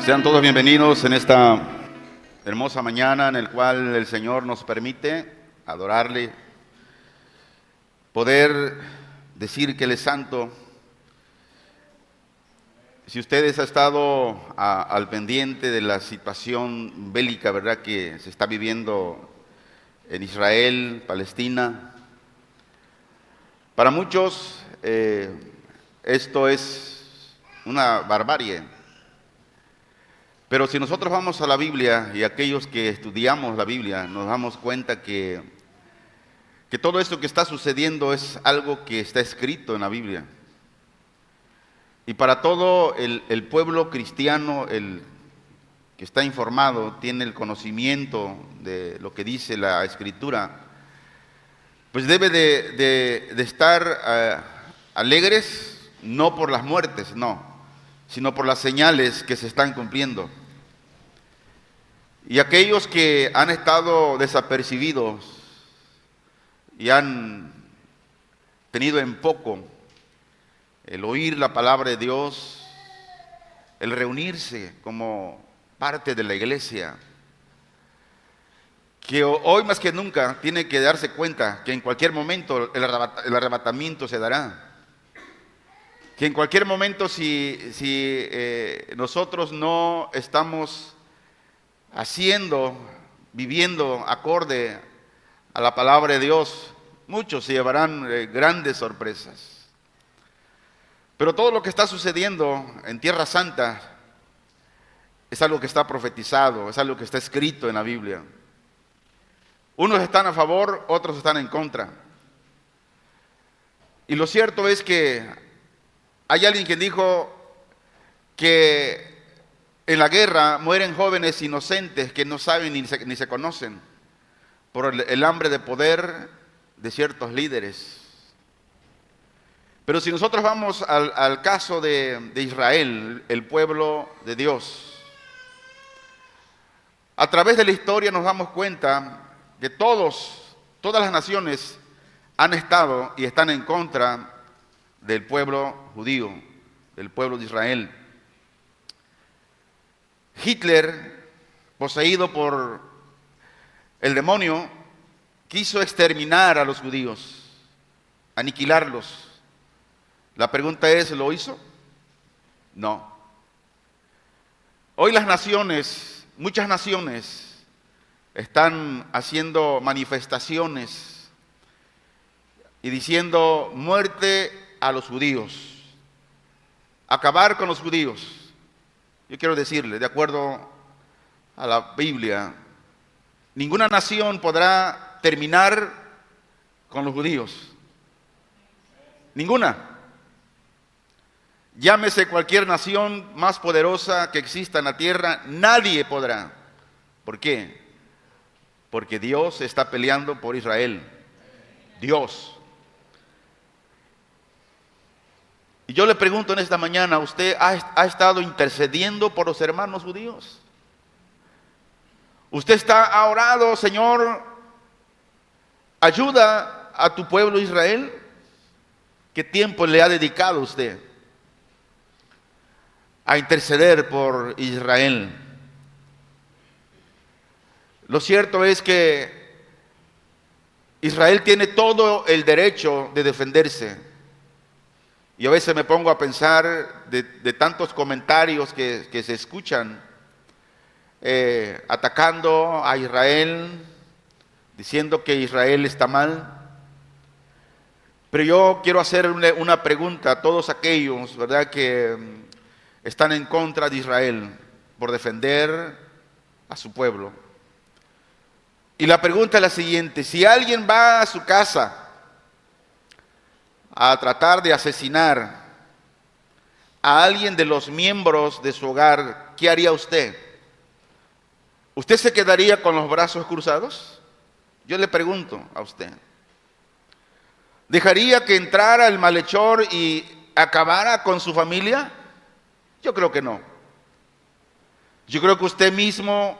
Sean todos bienvenidos en esta hermosa mañana en el cual el Señor nos permite adorarle, poder decir que Él es santo. Si ustedes han estado al pendiente de la situación bélica, ¿verdad?, que se está viviendo en Israel, Palestina, para muchos esto es una barbarie. Pero si nosotros vamos a la Biblia y aquellos que estudiamos la Biblia, nos damos cuenta que todo esto que está sucediendo es algo que está escrito en la Biblia. Y para todo el pueblo cristiano, el que está informado, tiene el conocimiento de lo que dice la Escritura, pues debe de estar alegres, no por las muertes, no, sino por las señales que se están cumpliendo. Y aquellos que han estado desapercibidos y han tenido en poco el oír la palabra de Dios, el reunirse como parte de la iglesia, que hoy más que nunca tiene que darse cuenta que en cualquier momento el arrebatamiento se dará. Que en cualquier momento si nosotros no estamos viviendo acorde a la palabra de Dios, muchos se llevarán grandes sorpresas. Pero todo lo que está sucediendo en Tierra Santa es algo que está profetizado, es algo que está escrito en la Biblia. Unos están a favor, otros están en contra. Y lo cierto es que hay alguien que dijo que en la guerra mueren jóvenes inocentes que no saben ni se conocen por el hambre de poder de ciertos líderes. Pero si nosotros vamos al caso de Israel, el pueblo de Dios, a través de la historia nos damos cuenta que todas las naciones han estado y están en contra del pueblo judío, del pueblo de Israel. Hitler, poseído por el demonio, quiso exterminar a los judíos, aniquilarlos. La pregunta es, ¿lo hizo? No. Hoy las naciones, muchas naciones, están haciendo manifestaciones y diciendo muerte a los judíos, acabar con los judíos. Yo quiero decirle, de acuerdo a la Biblia, ninguna nación podrá terminar con los judíos. Ninguna. Llámese cualquier nación más poderosa que exista en la tierra, nadie podrá. ¿Por qué? Porque Dios está peleando por Israel. Dios. Y yo le pregunto en esta mañana, ¿usted ha estado intercediendo por los hermanos judíos? ¿Usted ha orado, Señor, ayuda a tu pueblo Israel? ¿Qué tiempo le ha dedicado usted a interceder por Israel? Lo cierto es que Israel tiene todo el derecho de defenderse. Y a veces me pongo a pensar de tantos comentarios que se escuchan atacando a Israel, diciendo que Israel está mal. Pero yo quiero hacerle una pregunta a todos aquellos, ¿verdad?, que están en contra de Israel por defender a su pueblo. Y la pregunta es la siguiente: si alguien va a su casa a tratar de asesinar a alguien de los miembros de su hogar, ¿qué haría usted? ¿Usted se quedaría con los brazos cruzados? Yo le pregunto a usted. ¿Dejaría que entrara el malhechor y acabara con su familia? Yo creo que no. Yo creo que usted mismo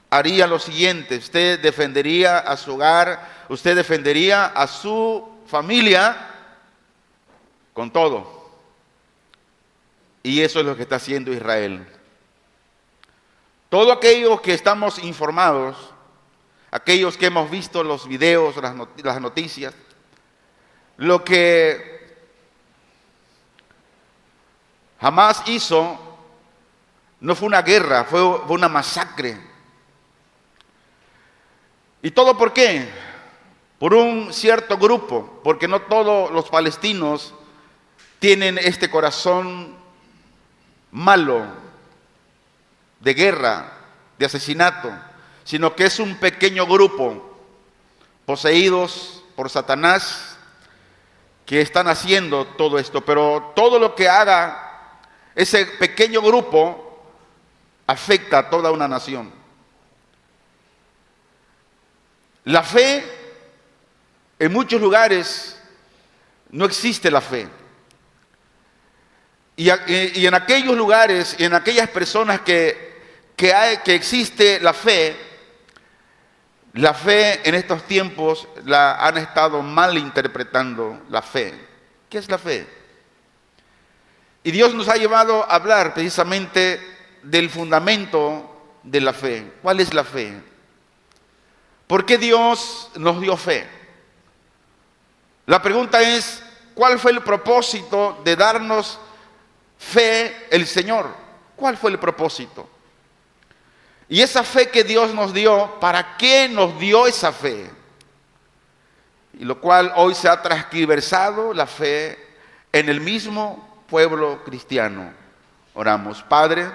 haría lo siguiente: usted defendería a su hogar, usted defendería a su familia con todo. Y eso es lo que está haciendo Israel. Todos aquellos que estamos informados, aquellos que hemos visto los videos, las noticias, lo que Hamás hizo no fue una guerra, fue una masacre. ¿Y todo por qué? Por un cierto grupo, porque no todos los palestinos tienen este corazón malo de guerra, de asesinato, sino que es un pequeño grupo poseídos por Satanás que están haciendo todo esto. Pero todo lo que haga ese pequeño grupo afecta a toda una nación. La fe, en muchos lugares no existe la fe. Y en aquellos lugares, y en aquellas personas que existe la fe en estos tiempos la han estado mal interpretando la fe. ¿Qué es la fe? Y Dios nos ha llevado a hablar precisamente del fundamento de la fe. ¿Cuál es la fe? ¿Por qué Dios nos dio fe? La pregunta es, ¿cuál fue el propósito de darnos fe el Señor? ¿Cuál fue el propósito? Y esa fe que Dios nos dio, ¿para qué nos dio esa fe? Y lo cual hoy se ha transgiversado la fe en el mismo pueblo cristiano. Oramos. Padre,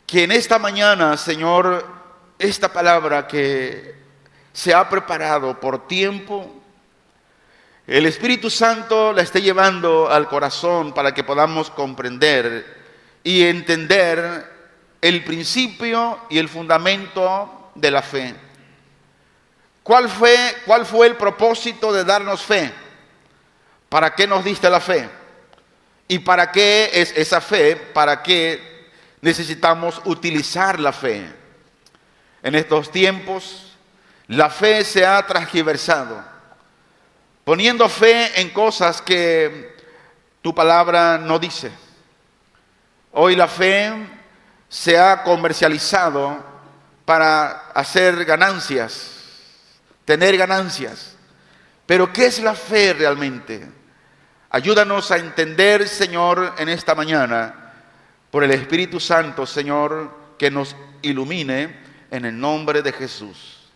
que en esta mañana, Señor, esta palabra que se ha preparado por tiempo, el Espíritu Santo la esté llevando al corazón para que podamos comprender y entender el principio y el fundamento de la fe. ¿Cuál fue el propósito de darnos fe? ¿Para qué nos diste la fe? ¿Y para qué es esa fe? ¿Para qué necesitamos utilizar la fe? En estos tiempos, la fe se ha transgiversado, poniendo fe en cosas que tu palabra no dice. Hoy la fe se ha comercializado para hacer ganancias, tener ganancias. Pero ¿qué es la fe realmente? Ayúdanos a entender, Señor, en esta mañana, por el Espíritu Santo, Señor, que nos ilumine en el nombre de Jesús.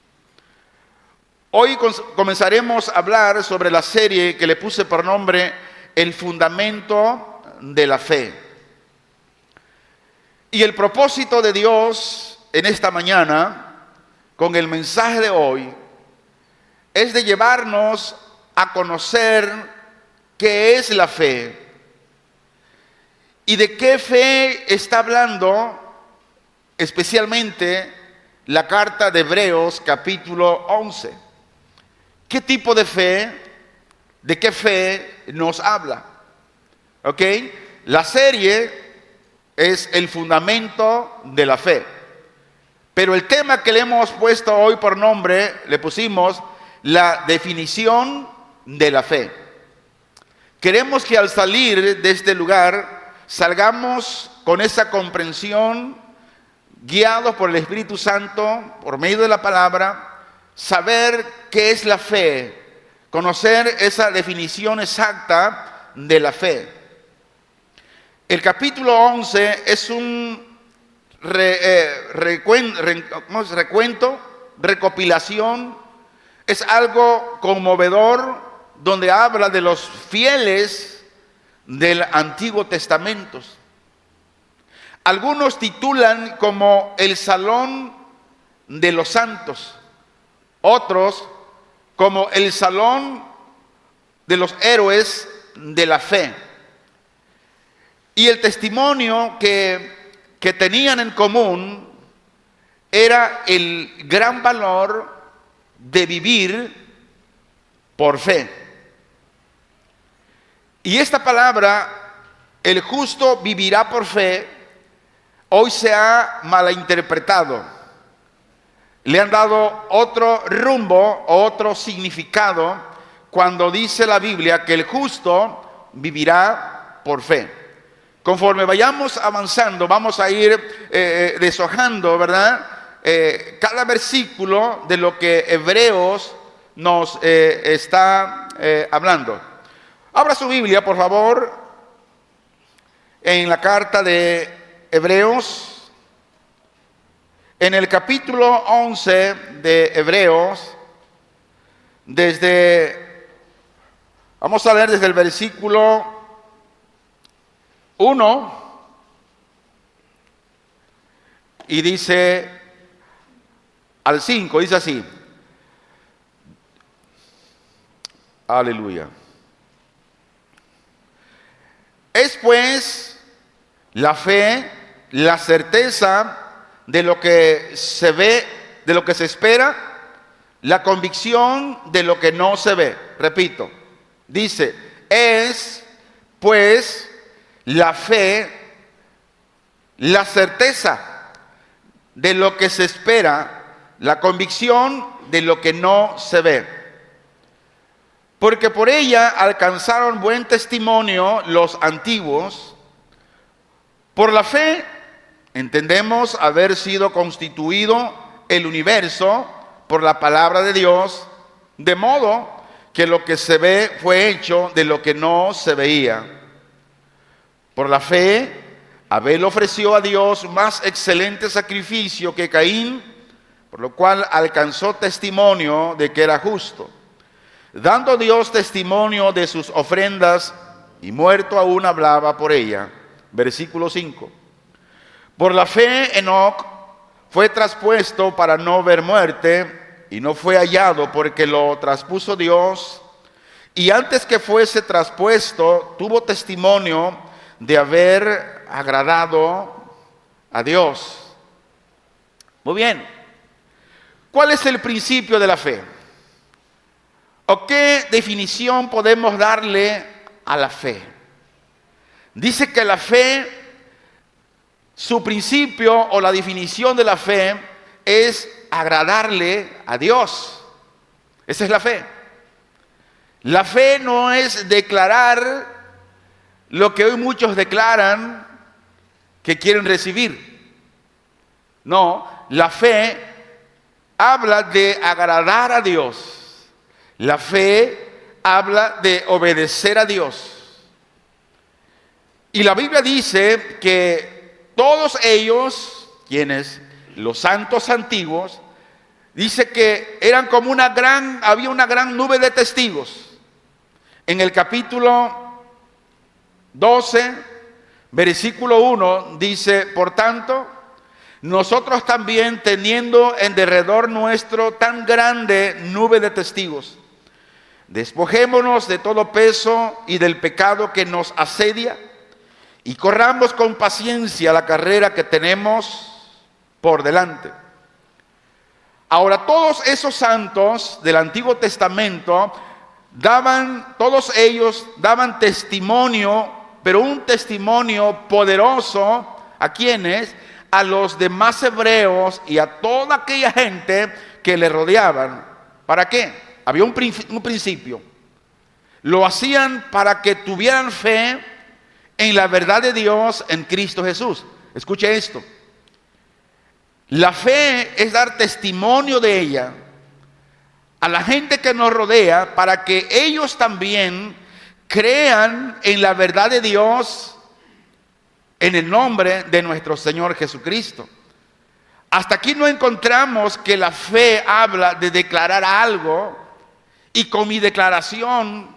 Hoy comenzaremos a hablar sobre la serie que le puse por nombre El fundamento de la fe. Y el propósito de Dios en esta mañana, con el mensaje de hoy, es de llevarnos a conocer qué es la fe y de qué fe está hablando especialmente la carta de Hebreos capítulo 11. ¿Qué tipo de fe, de qué fe nos habla? ¿Ok? La serie es el fundamento de la fe. Pero el tema que le hemos puesto hoy por nombre, le pusimos la definición de la fe. Queremos que al salir de este lugar salgamos con esa comprensión, guiados por el Espíritu Santo, por medio de la palabra, saber qué es la fe, conocer esa definición exacta de la fe. El capítulo 11 es un recopilación, es algo conmovedor donde habla de los fieles del Antiguo Testamento. Algunos titulan como el Salón de los Santos, otros como el Salón de los Héroes de la Fe. Y el testimonio que tenían en común era el gran valor de vivir por fe. Y esta palabra, el justo vivirá por fe, hoy se ha malinterpretado. Le han dado otro rumbo, otro significado, cuando dice la Biblia que el justo vivirá por fe. Conforme vayamos avanzando, vamos a ir deshojando, ¿verdad? Cada versículo de lo que Hebreos nos está hablando. Abra su Biblia, por favor, en la carta de Hebreos, en el capítulo 11 de Hebreos, vamos a leer desde el versículo 1, y dice al 5, dice así. Aleluya. Es pues la fe, la certeza de lo que se ve, de lo que se espera, la convicción de lo que no se ve. Repito, dice, es pues la fe, la certeza de lo que se espera, la convicción de lo que no se ve. Porque por ella alcanzaron buen testimonio los antiguos. Por la fe entendemos haber sido constituido el universo por la palabra de Dios, de modo que lo que se ve fue hecho de lo que no se veía. Por la fe, Abel ofreció a Dios más excelente sacrificio que Caín, por lo cual alcanzó testimonio de que era justo, dando Dios testimonio de sus ofrendas, y muerto aún hablaba por ella. Versículo 5. Por la fe Enoc fue traspuesto para no ver muerte, y no fue hallado porque lo traspuso Dios, y antes que fuese traspuesto tuvo testimonio de haber agradado a Dios. Muy bien. ¿Cuál es el principio de la fe? ¿O qué definición podemos darle a la fe? Dice que la fe, su principio o la definición de la fe es agradarle a Dios. Esa es la fe. La fe no es declarar lo que hoy muchos declaran que quieren recibir. No, la fe habla de agradar a Dios. La fe habla de obedecer a Dios. Y la Biblia dice que todos ellos, quienes, los santos antiguos, dice que eran como había una gran nube de testigos. En el capítulo 12, versículo 1, dice, por tanto, nosotros también, teniendo en derredor nuestro tan grande nube de testigos, despojémonos de todo peso y del pecado que nos asedia, y corramos con paciencia la carrera que tenemos por delante. Ahora, todos esos santos del Antiguo Testamento todos ellos daban testimonio, pero un testimonio poderoso. ¿A quiénes? A los demás hebreos y a toda aquella gente que le rodeaban. ¿Para qué? Había un principio. Lo hacían para que tuvieran fe en la verdad de Dios en Cristo Jesús. Escuche esto. La fe es dar testimonio de ella a la gente que nos rodea para que ellos también crean en la verdad de Dios en el nombre de nuestro Señor Jesucristo. Hasta aquí no encontramos que la fe habla de declarar algo y con mi declaración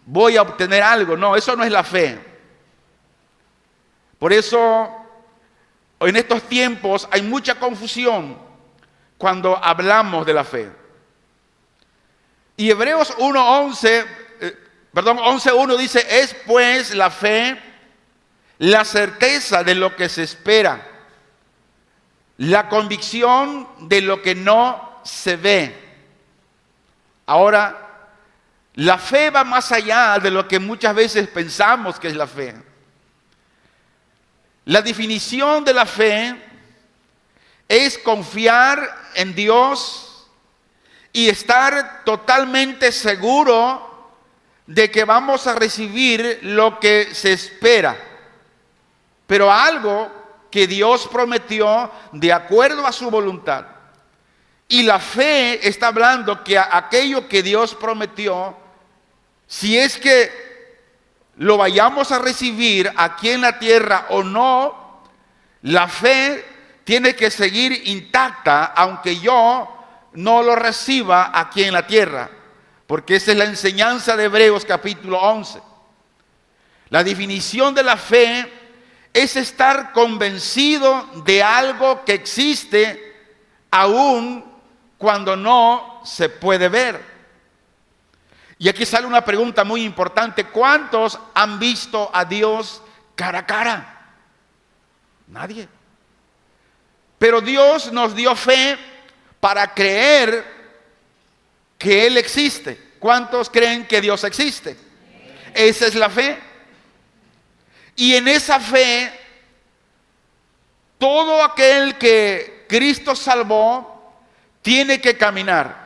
voy a obtener algo. No, eso no es la fe. Por eso en estos tiempos hay mucha confusión cuando hablamos de la fe. Y Hebreos 11:1 dice, es pues la fe la certeza de lo que se espera, la convicción de lo que no se ve. Ahora, la fe va más allá de lo que muchas veces pensamos que es la fe. La definición de la fe es confiar en Dios y estar totalmente seguro de que vamos a recibir lo que se espera. pero algo que Dios prometió de acuerdo a su voluntad. Y la fe está hablando que aquello que Dios prometió, si es que lo vayamos a recibir aquí en la tierra o no, la fe tiene que seguir intacta aunque yo no lo reciba aquí en la tierra, porque esa es la enseñanza de Hebreos capítulo 11. La definición de la fe es estar convencido de algo que existe aún cuando no se puede ver. Y aquí sale una pregunta muy importante: ¿cuántos han visto a Dios cara a cara? Nadie. Pero Dios nos dio fe para creer que Él existe. ¿Cuántos creen que Dios existe? Esa es la fe. Y en esa fe, todo aquel que Cristo salvó tiene que caminar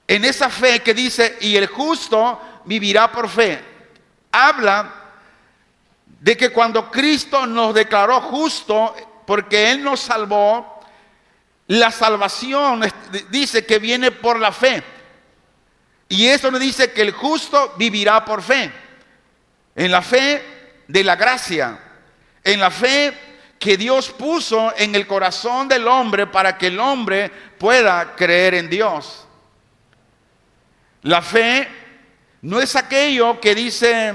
en esa fe que dice, y el justo vivirá por fe. Habla de que cuando Cristo nos declaró justo, porque Él nos salvó, la salvación dice que viene por la fe. Y eso nos dice que el justo vivirá por fe. En la fe de la gracia, en la fe que Dios puso en el corazón del hombre para que el hombre pueda creer en Dios. La fe no es aquello que dice,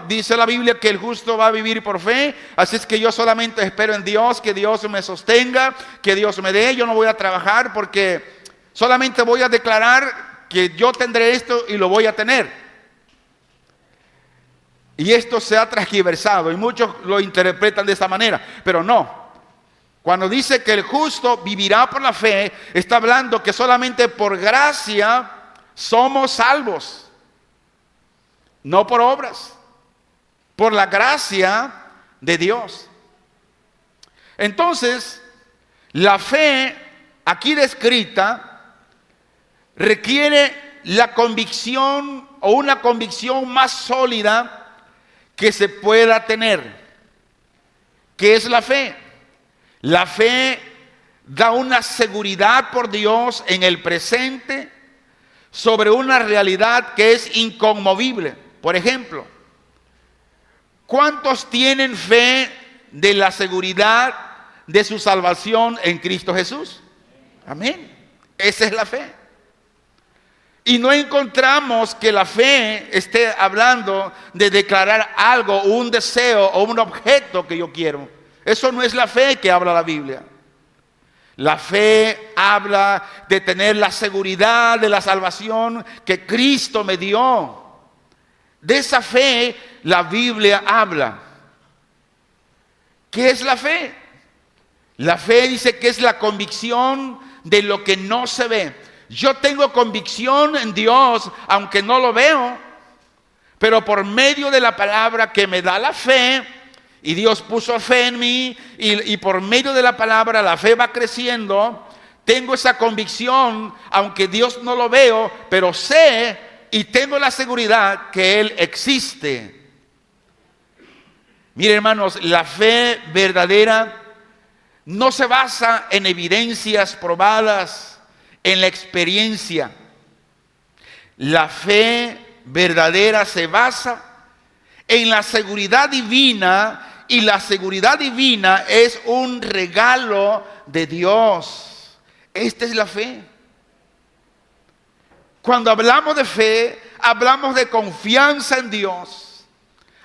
dice la Biblia que el justo va a vivir por fe, así es que yo solamente espero en Dios, que Dios me sostenga, que Dios me dé, yo no voy a trabajar porque solamente voy a declarar que yo tendré esto y lo voy a tener. Y esto se ha transgiversado y muchos lo interpretan de esta manera, pero no. Cuando dice que el justo vivirá por la fe, está hablando que solamente por gracia somos salvos, no por obras, por la gracia de Dios. Entonces, la fe aquí descrita requiere la convicción o una convicción más sólida que se pueda tener. ¿Qué es la fe? La fe da una seguridad por Dios en el presente sobre una realidad que es inconmovible. Por ejemplo, ¿cuántos tienen fe de la seguridad de su salvación en Cristo Jesús? Amén. Esa es la fe. Y no encontramos que la fe esté hablando de declarar algo, un deseo o un objeto que yo quiero. Eso no es la fe que habla la Biblia. La fe habla de tener la seguridad de la salvación que Cristo me dio. De esa fe la Biblia habla. ¿Qué es la fe? La fe dice que es la convicción de lo que no se ve. Yo tengo convicción en Dios, aunque no lo veo, pero por medio de la palabra que me da la fe, y Dios puso fe en mí, y por medio de la palabra la fe va creciendo. Tengo esa convicción, aunque Dios no lo veo, pero sé y tengo la seguridad que Él existe. Miren, hermanos, la fe verdadera no se basa en evidencias probadas, en la experiencia. La fe verdadera se basa en la seguridad divina, y la seguridad divina es un regalo de Dios. Esta es la fe. Cuando hablamos de fe, hablamos de confianza en Dios.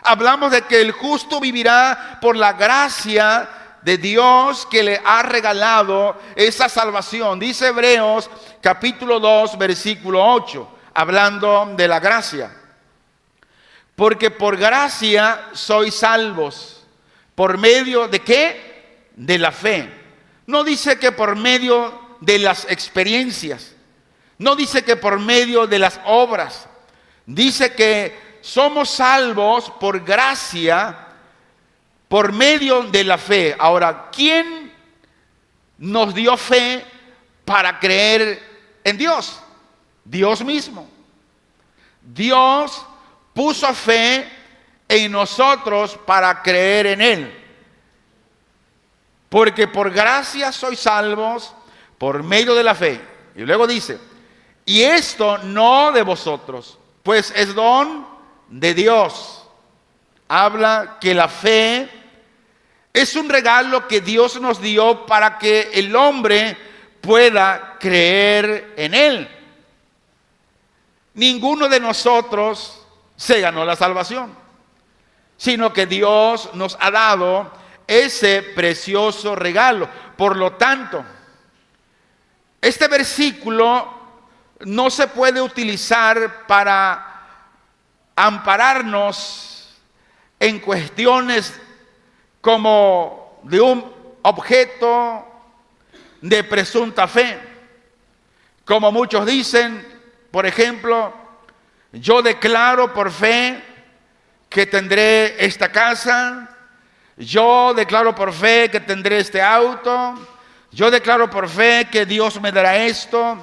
Hablamos de que el justo vivirá por la gracia de Dios que le ha regalado esa salvación. Dice Hebreos capítulo 2 versículo 8, hablando de la gracia. Porque por gracia sois salvos. ¿Por medio de qué? De la fe. No dice que por medio de las experiencias. No dice que por medio de las obras. Dice que somos salvos por gracia, por medio de la fe. Ahora, ¿quién nos dio fe para creer en Dios? Dios mismo. Dios puso fe en nosotros para creer en Él. Porque por gracia sois salvos por medio de la fe. Y luego dice, y esto no de vosotros, pues es don de Dios. Habla que la fe es un regalo que Dios nos dio para que el hombre pueda creer en Él. Ninguno de nosotros se ganó la salvación, sino que Dios nos ha dado ese precioso regalo. Por lo tanto, este versículo no se puede utilizar para ampararnos en cuestiones como de un objeto de presunta fe. Como muchos dicen, por ejemplo, yo declaro por fe que tendré esta casa, yo declaro por fe que tendré este auto, yo declaro por fe que Dios me dará esto,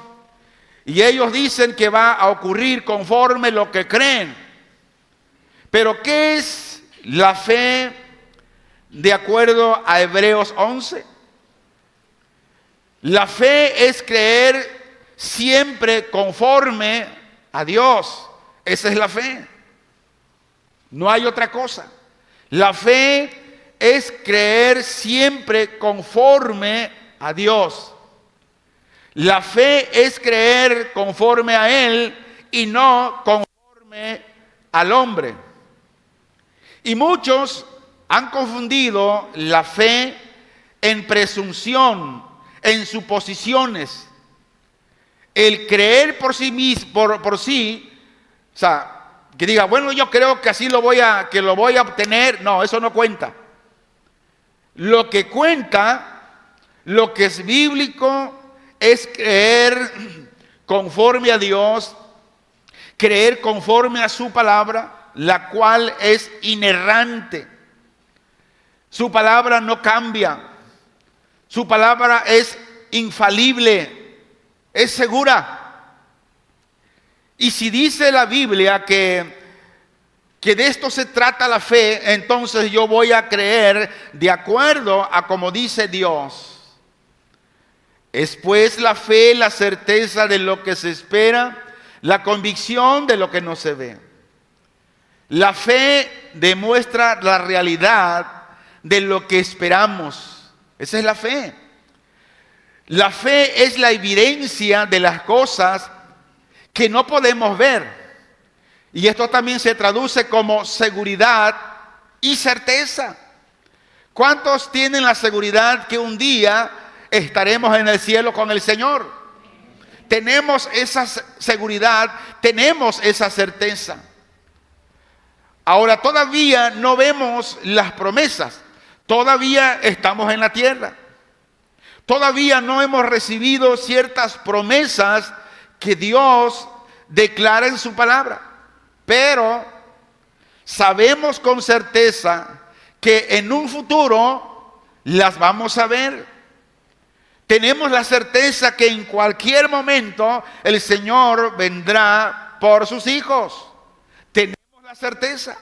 y ellos dicen que va a ocurrir conforme lo que creen. Pero ¿qué es la fe de acuerdo a Hebreos 11? La fe es creer siempre conforme a Dios. Esa es la fe. No hay otra cosa. La fe es creer siempre conforme a Dios. La fe es creer conforme a Él y no conforme al hombre. Y muchos han confundido la fe en presunción, en suposiciones. El creer por sí mismo, por sí, o sea, que diga, bueno, yo creo que así lo voy a obtener. No, eso no cuenta. Lo que cuenta, lo que es bíblico, es creer conforme a Dios, creer conforme a su palabra, la cual es inerrante. Su palabra no cambia. Su palabra es infalible, es segura. Y si dice la Biblia que de esto se trata la fe, entonces yo voy a creer de acuerdo a como dice Dios. Es pues la fe, la certeza de lo que se espera, la convicción de lo que no se ve. La fe demuestra la realidad de lo que esperamos. Esa es la fe. La fe es la evidencia de las cosas que no podemos ver. Y esto también se traduce como seguridad y certeza. ¿Cuántos tienen la seguridad que un día estaremos en el cielo con el Señor? Tenemos esa seguridad, tenemos esa certeza. Ahora todavía no vemos las promesas, todavía estamos en la tierra. Todavía no hemos recibido ciertas promesas que Dios declara en su palabra. Pero sabemos con certeza que en un futuro las vamos a ver. Tenemos la certeza que en cualquier momento el Señor vendrá por sus hijos. Tenemos la certeza.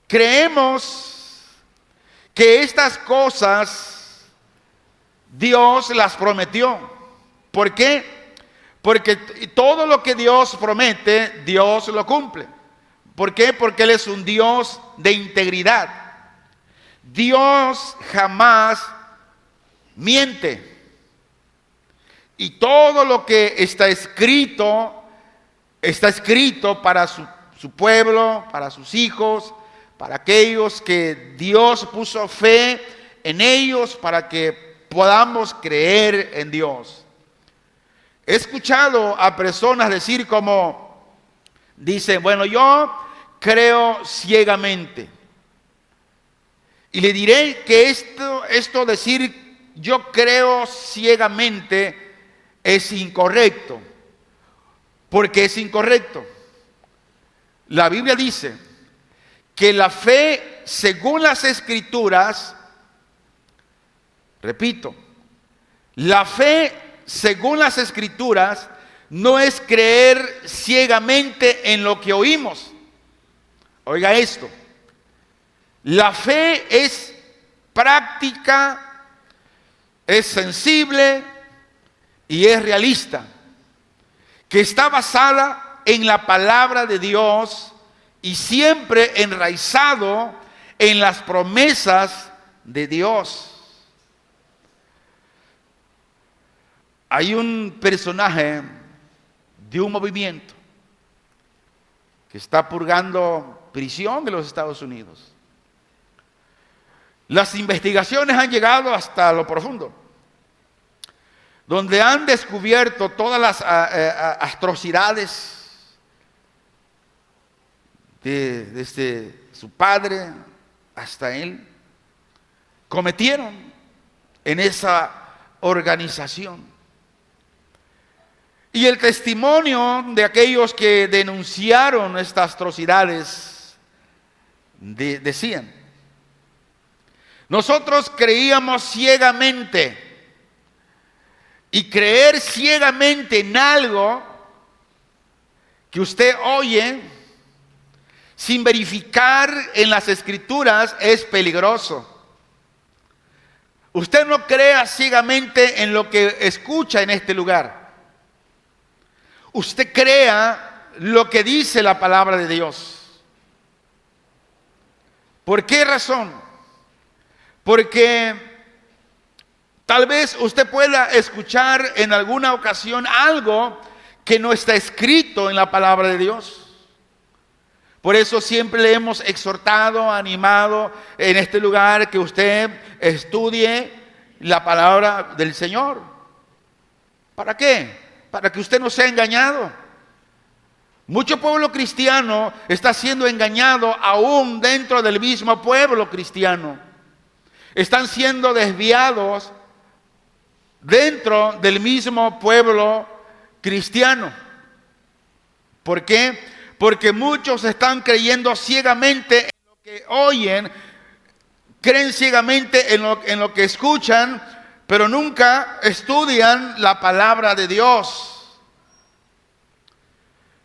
Creemos que estas cosas Dios las prometió. ¿Por qué? Porque todo lo que Dios promete, Dios lo cumple. ¿Por qué? Porque Él es un Dios de integridad. Dios jamás miente. Y todo lo que está escrito para su pueblo, para sus hijos, para aquellos que Dios puso fe en ellos, para que podamos creer en Dios. He escuchado a personas decir como, dicen, bueno, yo creo ciegamente. Y le diré que esto decir yo creo ciegamente es incorrecto. ¿Por qué es incorrecto? La Biblia dice que la fe, según las Escrituras, repito, la fe, según las Escrituras, no es creer ciegamente en lo que oímos. Oiga esto, la fe es práctica, es sensible y es realista, que está basada en la palabra de Dios y siempre enraizado en las promesas de Dios. Hay un personaje de un movimiento que está purgando prisión en los Estados Unidos. Las investigaciones han llegado hasta lo profundo, donde han descubierto todas las atrocidades desde su padre hasta él, cometieron en esa organización. Y el testimonio de aquellos que denunciaron estas atrocidades decían: nosotros creíamos ciegamente, y creer ciegamente en algo que usted oye sin verificar en las Escrituras es peligroso. Usted no crea ciegamente en lo que escucha en este lugar. Usted crea lo que dice la palabra de Dios. ¿Por qué razón? Porque tal vez usted pueda escuchar en alguna ocasión algo que no está escrito en la palabra de Dios. Por eso siempre le hemos exhortado, animado en este lugar que usted estudie la palabra del Señor. ¿Para qué? Para que usted no sea engañado. Mucho pueblo cristiano está siendo engañado aún dentro del mismo pueblo cristiano. Están siendo desviados dentro del mismo pueblo cristiano. ¿Por qué? Porque muchos están creyendo ciegamente en lo que oyen, creen ciegamente en lo que escuchan, pero nunca estudian la palabra de Dios.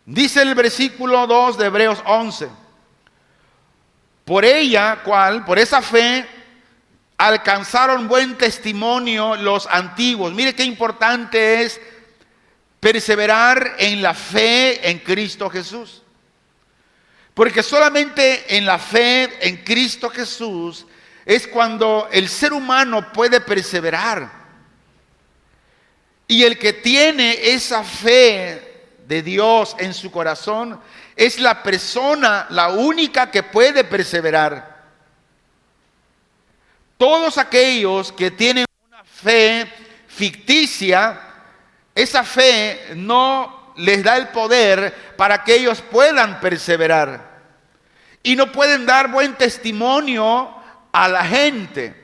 Dice el versículo 2 de Hebreos 11: por ella, por esa fe, alcanzaron buen testimonio los antiguos. Mire qué importante es perseverar en la fe en Cristo Jesús. Porque solamente en la fe en Cristo Jesús es cuando el ser humano puede perseverar. Y el que tiene esa fe de Dios en su corazón es la persona, la única que puede perseverar. Todos aquellos que tienen una fe ficticia, esa fe no les da el poder para que ellos puedan perseverar. Y no pueden dar buen testimonio a la gente.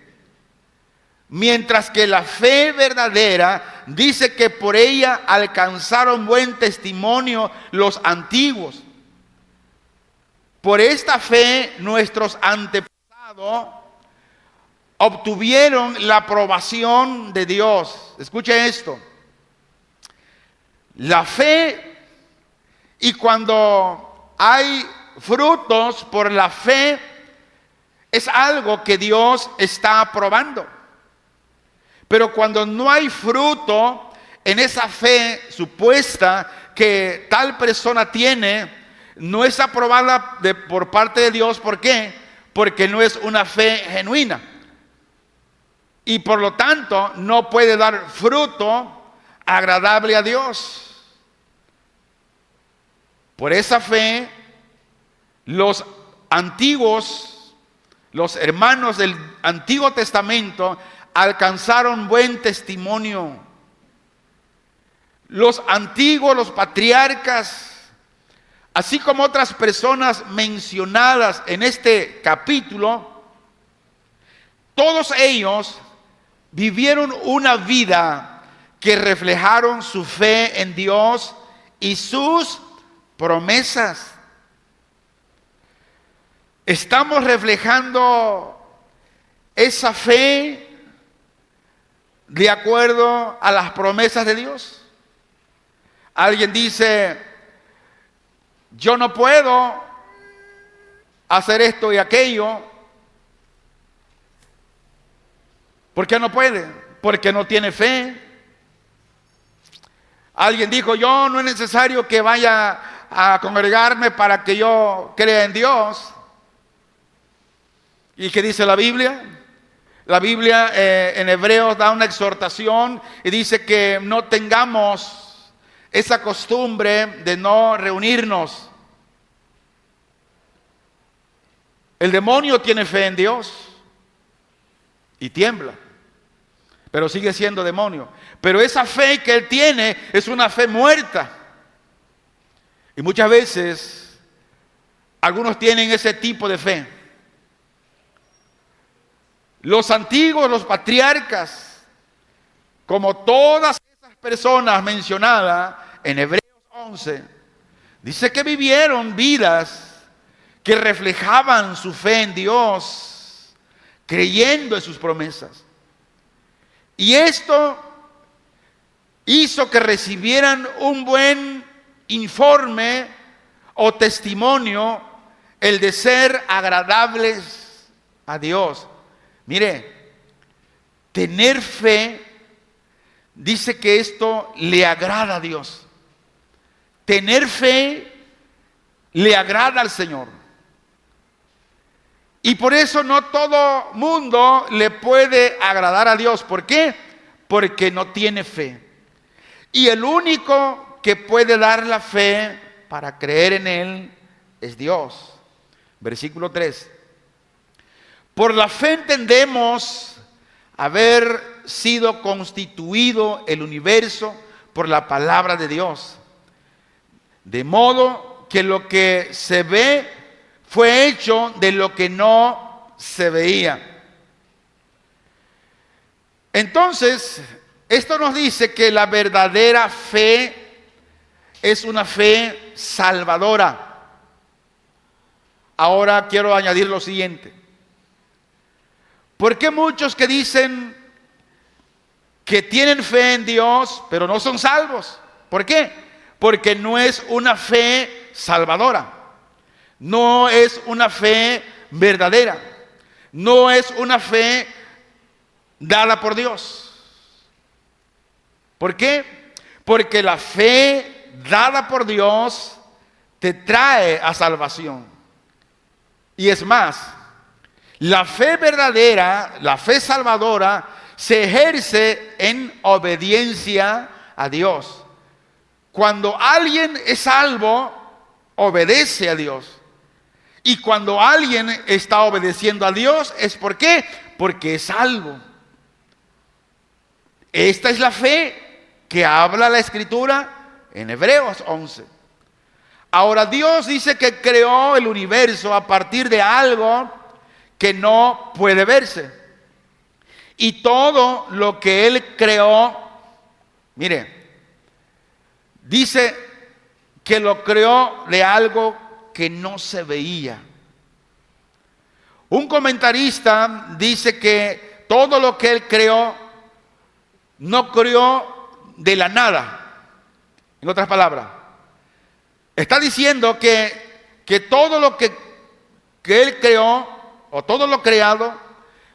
Mientras que la fe verdadera dice que por ella alcanzaron buen testimonio los antiguos. Por esta fe nuestros antepasados obtuvieron la aprobación de Dios. Escuche esto. La fe, y cuando hay frutos por la fe, es algo que Dios está aprobando. Pero cuando no hay fruto en esa fe supuesta que tal persona tiene, no es aprobada por parte de Dios. ¿Por qué? Porque no es una fe genuina. Y por lo tanto no puede dar fruto agradable a Dios. Por esa fe, los antiguos, los hermanos del Antiguo Testamento alcanzaron buen testimonio. Los antiguos, los patriarcas, así como otras personas mencionadas en este capítulo, todos ellos vivieron una vida que reflejaron su fe en Dios y sus promesas. ¿Estamos reflejando esa fe de acuerdo a las promesas de Dios? Alguien dice: yo no puedo hacer esto y aquello. ¿Por qué no puede? Porque no tiene fe. Alguien dijo, yo no es necesario que vaya a congregarme para que yo crea en Dios. ¿Y qué dice la Biblia? La Biblia en Hebreos da una exhortación y dice que no tengamos esa costumbre de no reunirnos. El demonio tiene fe en Dios y tiembla, pero sigue siendo demonio. Pero esa fe que él tiene es una fe muerta. Y muchas veces algunos tienen ese tipo de fe. Los antiguos, los patriarcas, como todas esas personas mencionadas en Hebreos 11, dice que vivieron vidas que reflejaban su fe en Dios, creyendo en sus promesas. Y esto hizo que recibieran un buen informe o testimonio, el de ser agradables a Dios. Mire, tener fe, dice que esto le agrada a Dios. Tener fe le agrada al Señor. Y por eso no todo mundo le puede agradar a Dios. ¿Por qué? Porque no tiene fe. Y el único que puede dar la fe para creer en Él es Dios. Versículo 3. Por la fe entendemos haber sido constituido el universo por la palabra de Dios. De modo que lo que se ve fue hecho de lo que no se veía. Entonces, esto nos dice que la verdadera fe es una fe salvadora. Ahora quiero añadir lo siguiente. ¿Por qué muchos que dicen que tienen fe en Dios, pero no son salvos? ¿Por qué? Porque no es una fe salvadora. No es una fe verdadera. No es una fe dada por Dios. ¿Por qué? Porque la fe dada por Dios te trae a salvación. Y es más, la fe verdadera, la fe salvadora, se ejerce en obediencia a Dios. Cuando alguien es salvo, obedece a Dios. Y cuando alguien está obedeciendo a Dios, ¿es por qué? Porque es salvo. Esta es la fe que habla la Escritura en Hebreos 11. Ahora, Dios dice que creó el universo a partir de algo que no puede verse. Y todo lo que Él creó, mire, dice que lo creó de algo que no se veía. Un comentarista dice que todo lo que Él creó, no creó de la nada. En otras palabras, está diciendo que todo lo que Él creó, o todo lo creado,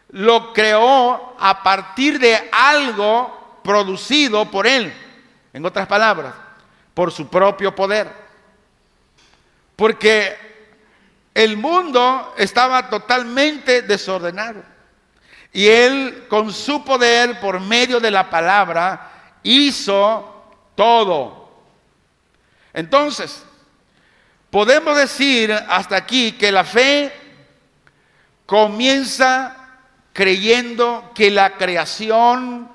lo creó a partir de algo producido por Él. En otras palabras, por su propio poder. Porque el mundo estaba totalmente desordenado. Y Él, con su poder, por medio de la palabra, hizo todo. Entonces, podemos decir hasta aquí que la fe comienza creyendo que la creación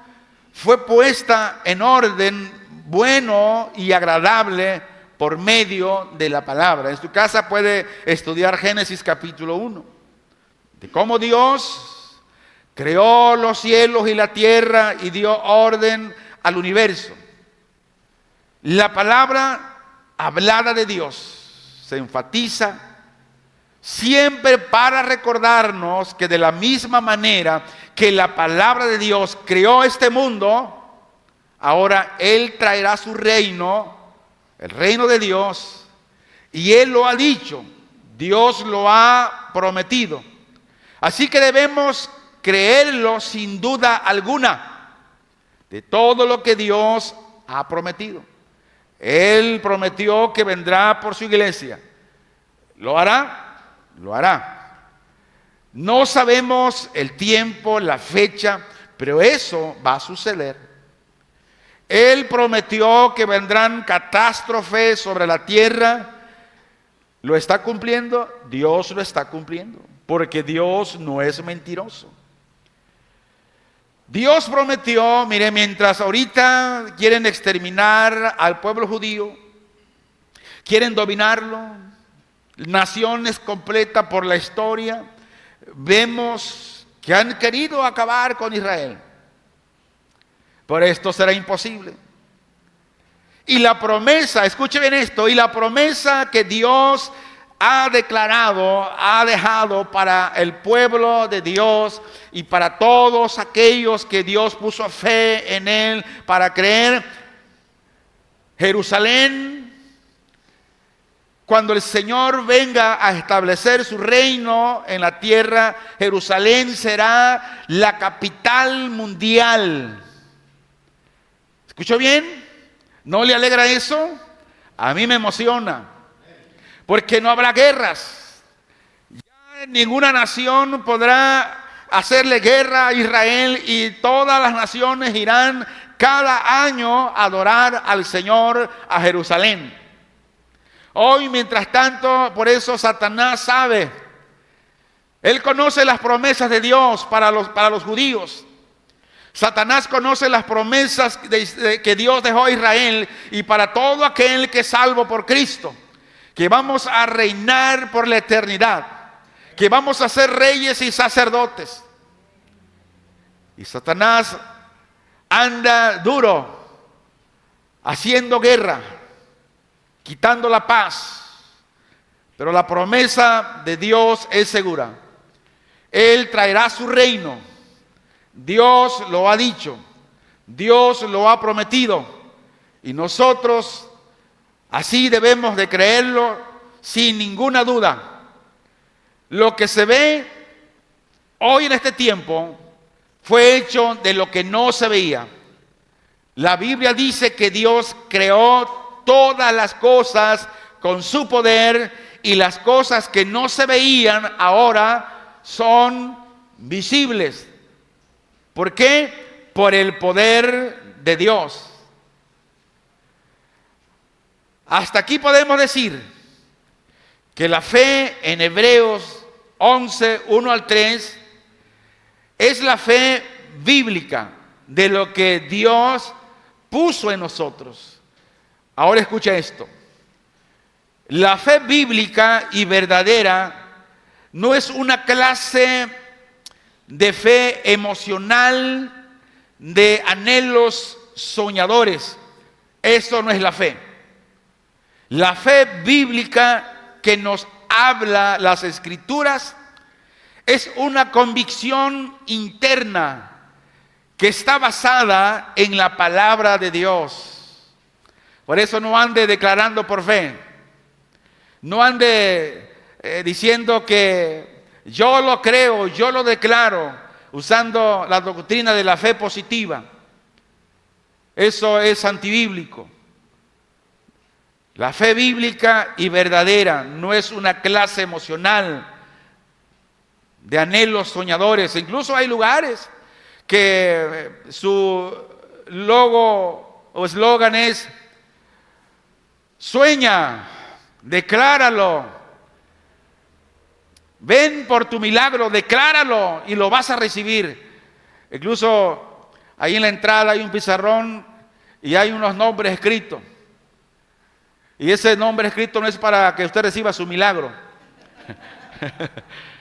fue puesta en orden bueno y agradable por medio de la palabra. En su casa puede estudiar Génesis capítulo 1, de cómo Dios creó los cielos y la tierra y dio orden al universo. La palabra hablada de Dios se enfatiza siempre para recordarnos que de la misma manera que la palabra de Dios creó este mundo, ahora Él traerá su reino, el reino de Dios, y Él lo ha dicho. Dios lo ha prometido. Así que debemos creerlo sin duda alguna de todo lo que Dios ha prometido. Él prometió que vendrá por su iglesia. ¿Lo hará? Lo hará. No sabemos el tiempo, la fecha, pero eso va a suceder. Él prometió que vendrán catástrofes sobre la tierra. ¿Lo está cumpliendo? Dios lo está cumpliendo, porque Dios no es mentiroso. Dios prometió, mire, mientras ahorita quieren exterminar al pueblo judío, quieren dominarlo, naciones completas por la historia, vemos que han querido acabar con Israel. Pero esto será imposible. Y la promesa, escuche bien esto, y la promesa que Dios ha declarado, ha dejado para el pueblo de Dios y para todos aquellos que Dios puso fe en Él para creer. Jerusalén, cuando el Señor venga a establecer su reino en la tierra, Jerusalén será la capital mundial. ¿Escuchó bien? ¿No le alegra eso? A mí me emociona. Porque no habrá guerras. Ya ninguna nación podrá hacerle guerra a Israel y todas las naciones irán cada año a adorar al Señor a Jerusalén. Hoy, mientras tanto, por eso Satanás sabe. Él conoce las promesas de Dios para los judíos. Satanás conoce las promesas que Dios dejó a Israel y para todo aquel que es salvo por Cristo, que vamos a reinar por la eternidad, que vamos a ser reyes y sacerdotes. Y Satanás anda duro, haciendo guerra, quitando la paz, pero la promesa de Dios es segura. Él traerá su reino. Dios lo ha dicho, Dios lo ha prometido, y nosotros así debemos de creerlo sin ninguna duda. Lo que se ve hoy en este tiempo fue hecho de lo que no se veía. La Biblia dice que Dios creó todas las cosas con su poder, y las cosas que no se veían ahora son visibles. ¿Por qué? Por el poder de Dios. Hasta aquí podemos decir que la fe en Hebreos 11, 1 al 3, es la fe bíblica de lo que Dios puso en nosotros. Ahora escucha esto. La fe bíblica y verdadera no es una clase de fe emocional, de anhelos soñadores. Eso no es la fe. La fe bíblica que nos habla las Escrituras es una convicción interna que está basada en la palabra de Dios. Por eso no ande declarando por fe. No ande diciendo que yo lo creo, yo lo declaro, usando la doctrina de la fe positiva. Eso es antibíblico. La fe bíblica y verdadera no es una clase emocional de anhelos soñadores. Incluso hay lugares que su logo o eslogan es: sueña, decláralo. Ven por tu milagro, decláralo y lo vas a recibir. Incluso ahí en la entrada hay un pizarrón y hay unos nombres escritos. Y ese nombre escrito no es para que usted reciba su milagro.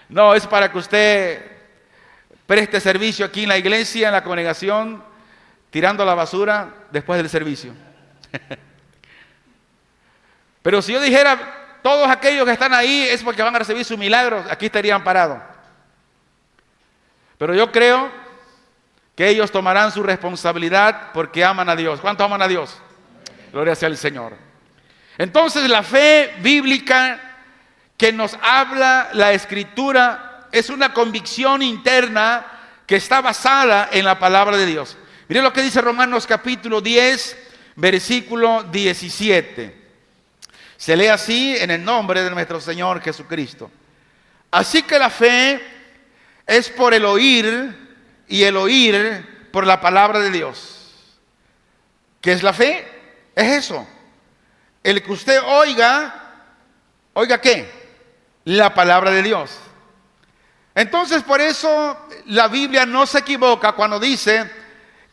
No, es para que usted preste servicio aquí en la iglesia, en la congregación, tirando la basura después del servicio. Pero si yo dijera: todos aquellos que están ahí es porque van a recibir su milagro, aquí estarían parados. Pero yo creo que ellos tomarán su responsabilidad porque aman a Dios. ¿Cuántos aman a Dios? Gloria sea al Señor. Entonces la fe bíblica que nos habla la Escritura es una convicción interna que está basada en la palabra de Dios. Mire lo que dice Romanos capítulo 10, versículo 17. Se lee así en el nombre de nuestro Señor Jesucristo. Así que la fe es por el oír y el oír por la palabra de Dios. ¿Qué es la fe? Es eso. El que usted oiga, ¿oiga qué? La palabra de Dios. Entonces, por eso la Biblia no se equivoca cuando dice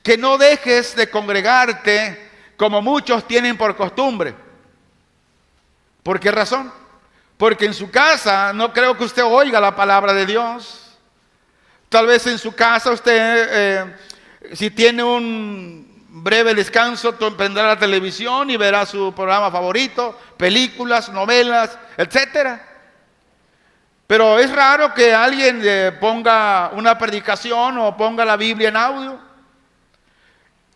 que no dejes de congregarte como muchos tienen por costumbre. ¿Por qué razón? Porque en su casa no creo que usted oiga la palabra de Dios. Tal vez en su casa usted, si tiene un breve descanso, prendrá la televisión y verá su programa favorito, películas, novelas, etcétera. Pero es raro que alguien ponga una predicación o ponga la Biblia en audio.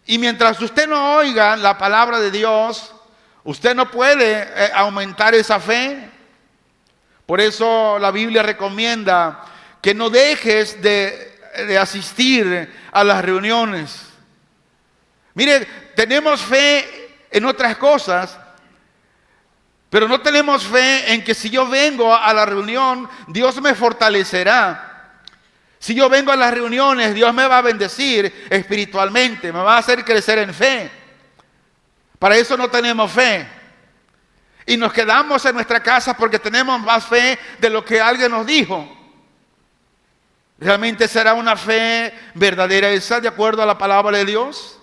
Y mientras usted no oiga la palabra de Dios, usted no puede aumentar esa fe. Por eso la Biblia recomienda que no dejes de asistir a las reuniones. Mire, tenemos fe en otras cosas, pero no tenemos fe en que si yo vengo a la reunión, Dios me fortalecerá. Si yo vengo a las reuniones, Dios me va a bendecir espiritualmente, me va a hacer crecer en fe. Para eso no tenemos fe. Y nos quedamos en nuestra casa porque tenemos más fe de lo que alguien nos dijo. ¿Realmente será una fe verdadera esa de acuerdo a la palabra de Dios?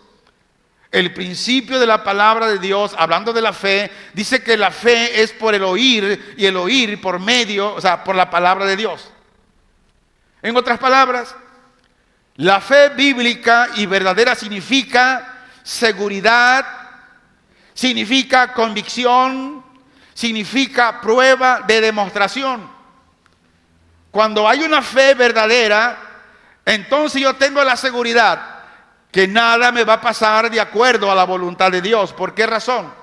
El principio de la palabra de Dios, hablando de la fe, dice que la fe es por el oír y el oír por medio, o sea, por la palabra de Dios. En otras palabras, la fe bíblica y verdadera significa seguridad, significa convicción, significa prueba de demostración. Cuando hay una fe verdadera, entonces yo tengo la seguridad que nada me va a pasar de acuerdo a la voluntad de Dios. ¿Por qué razón?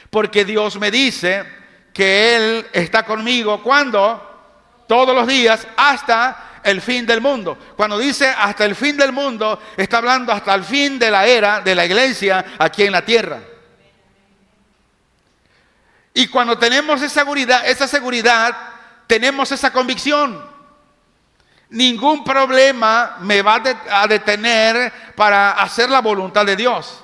Porque Dios me dice que Él está conmigo, ¿cuándo? Todos los días hasta el fin del mundo. Cuando dice hasta el fin del mundo, está hablando hasta el fin de la era de la iglesia aquí en la tierra. Y cuando tenemos esa seguridad, tenemos esa convicción. Ningún problema me va a detener para hacer la voluntad de Dios.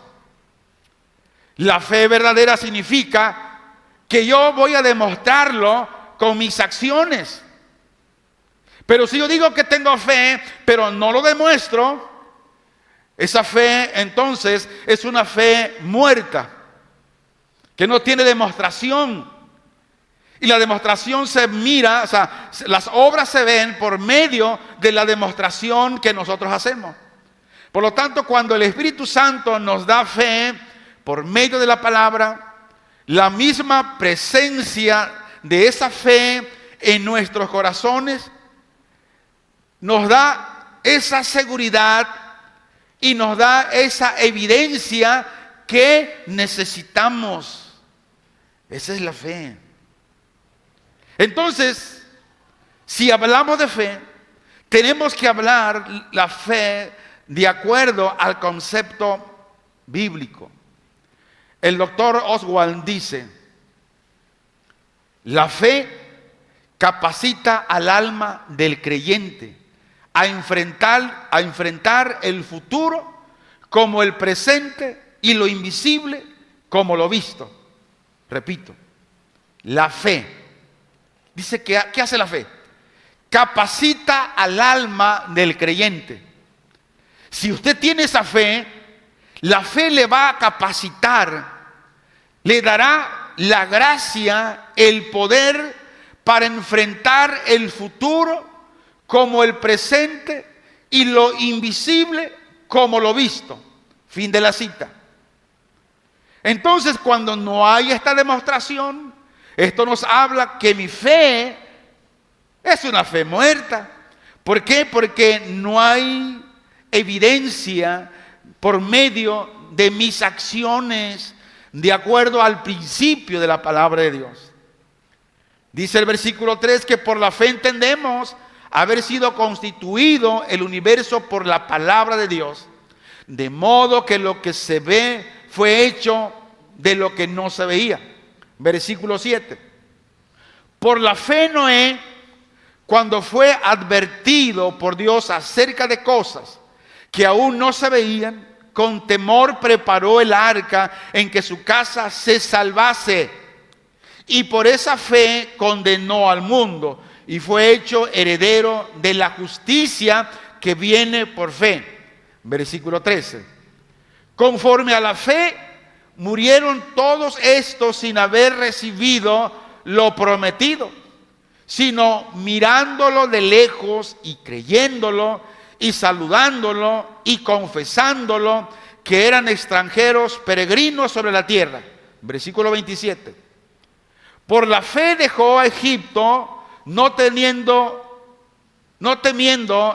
La fe verdadera significa que yo voy a demostrarlo con mis acciones. Pero si yo digo que tengo fe, pero no lo demuestro, esa fe entonces es una fe muerta, que no tiene demostración. Y la demostración se mira, o sea, las obras se ven por medio de la demostración que nosotros hacemos. Por lo tanto, cuando el Espíritu Santo nos da fe por medio de la palabra, la misma presencia de esa fe en nuestros corazones nos da esa seguridad y nos da esa evidencia que necesitamos. Esa es la fe. Entonces, si hablamos de fe, tenemos que hablar la fe de acuerdo al concepto bíblico. El doctor Oswald dice, la fe capacita al alma del creyente a enfrentar el futuro como el presente y lo invisible como lo visto. Repito, la fe. Dice que, ¿qué hace la fe? Capacita al alma del creyente. Si usted tiene esa fe, la fe le va a capacitar, le dará la gracia, el poder para enfrentar el futuro como el presente y lo invisible como lo visto. Fin de la cita. Entonces, cuando no hay esta demostración, esto nos habla que mi fe es una fe muerta. ¿Por qué? Porque no hay evidencia por medio de mis acciones de acuerdo al principio de la palabra de Dios. Dice el versículo 3 que por la fe entendemos haber sido constituido el universo por la palabra de Dios, de modo que lo que se ve fue hecho de lo que no se veía. Versículo 7. Por la fe Noé, cuando fue advertido por Dios acerca de cosas que aún no se veían, con temor preparó el arca en que su casa se salvase. Y por esa fe condenó al mundo y fue hecho heredero de la justicia que viene por fe. Versículo 13. Conforme a la fe, murieron todos estos sin haber recibido lo prometido, sino mirándolo de lejos y creyéndolo y saludándolo y confesándolo que eran extranjeros, peregrinos sobre la tierra. Versículo 27. Por la fe dejó a Egipto, no temiendo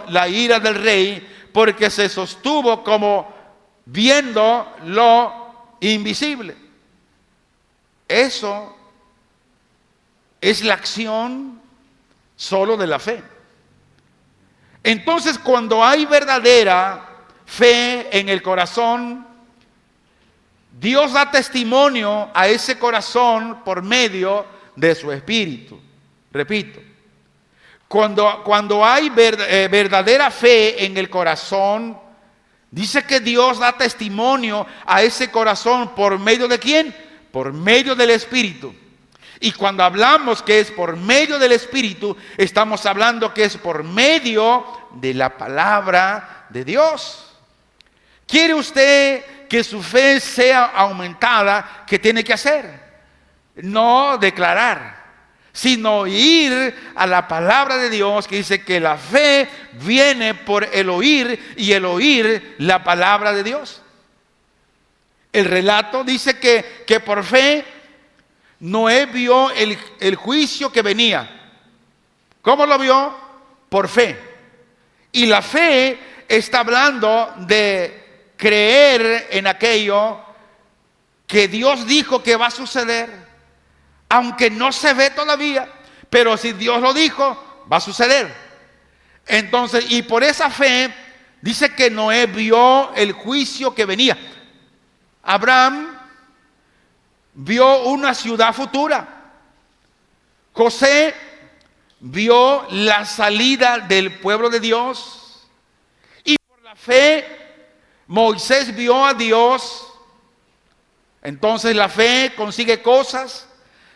la ira del rey, porque se sostuvo como viendo lo invisible. Eso es la acción solo de la fe. Entonces, cuando hay verdadera fe en el corazón, Dios da testimonio a ese corazón por medio de su Espíritu. Repito, cuando hay verdadera fe en el corazón, dice que Dios da testimonio a ese corazón por medio de ¿quién? Por medio del Espíritu. Y cuando hablamos que es por medio del Espíritu, estamos hablando que es por medio de la palabra de Dios. ¿Quiere usted que su fe sea aumentada? ¿Qué tiene que hacer? No declarar, sino ir a la palabra de Dios, que dice que la fe viene por el oír y el oír la palabra de Dios. El relato dice que por fe Noé vio el juicio que venía. ¿Cómo lo vio? Por fe. Y la fe está hablando de creer en aquello que Dios dijo que va a suceder, aunque no se ve todavía, pero si Dios lo dijo, va a suceder. Entonces, y por esa fe, dice que Noé vio el juicio que venía. Abraham vio una ciudad futura. José vio la salida del pueblo de Dios. Y por la fe, Moisés vio a Dios. Entonces la fe consigue cosas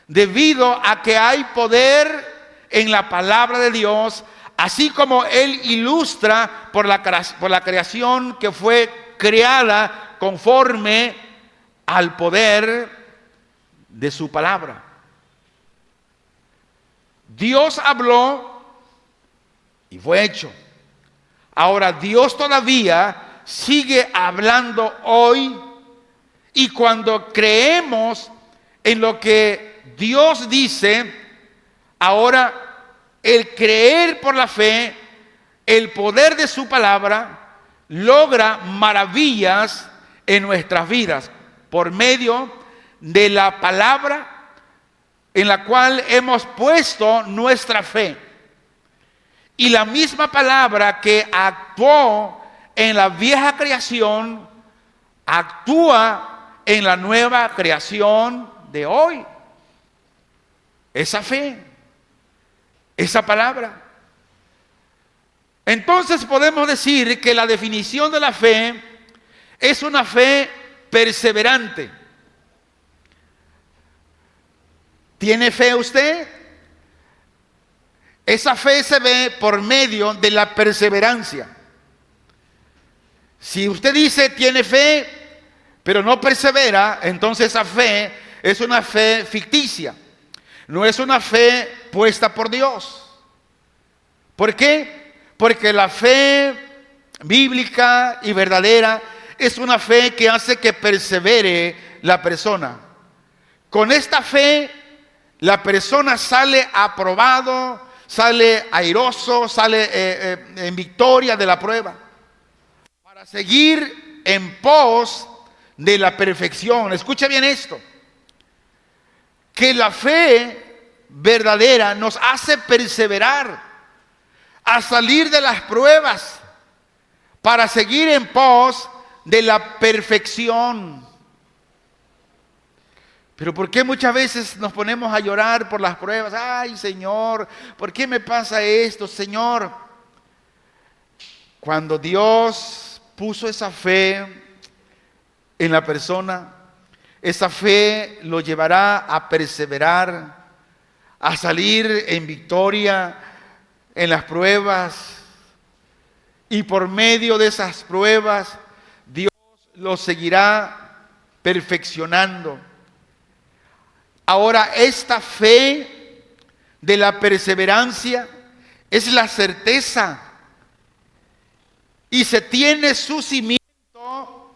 debido a que hay poder en la palabra de Dios, así como Él ilustra por la creación que fue creada conforme al poder de su palabra. Dios habló y fue hecho. Ahora Dios todavía sigue hablando hoy, y cuando creemos en lo que Dios dice, ahora el creer por la fe, el poder de su palabra, logra maravillas en nuestras vidas por medio de la palabra en la cual hemos puesto nuestra fe. Y la misma palabra que actuó en la vieja creación, actúa en la nueva creación de hoy. Esa fe, esa palabra. Entonces podemos decir que la definición de la fe es una fe perseverante. ¿Tiene fe usted? Esa fe se ve por medio de la perseverancia. Si usted dice tiene fe, pero no persevera, entonces esa fe es una fe ficticia. No es una fe puesta por Dios. ¿Por qué? Porque la fe bíblica y verdadera es una fe que hace que persevere la persona. Con esta fe, la persona sale aprobado, sale airoso, sale en victoria de la prueba, para seguir en pos de la perfección. Escucha bien esto, que la fe verdadera nos hace perseverar, a salir de las pruebas, para seguir en pos de la perfección. Pero ¿por qué muchas veces nos ponemos a llorar por las pruebas? Ay, Señor, ¿por qué me pasa esto, Señor? Cuando Dios puso esa fe en la persona, esa fe lo llevará a perseverar, a salir en victoria en las pruebas. Y por medio de esas pruebas, Dios lo seguirá perfeccionando. Ahora, esta fe de la perseverancia es la certeza y se tiene su cimiento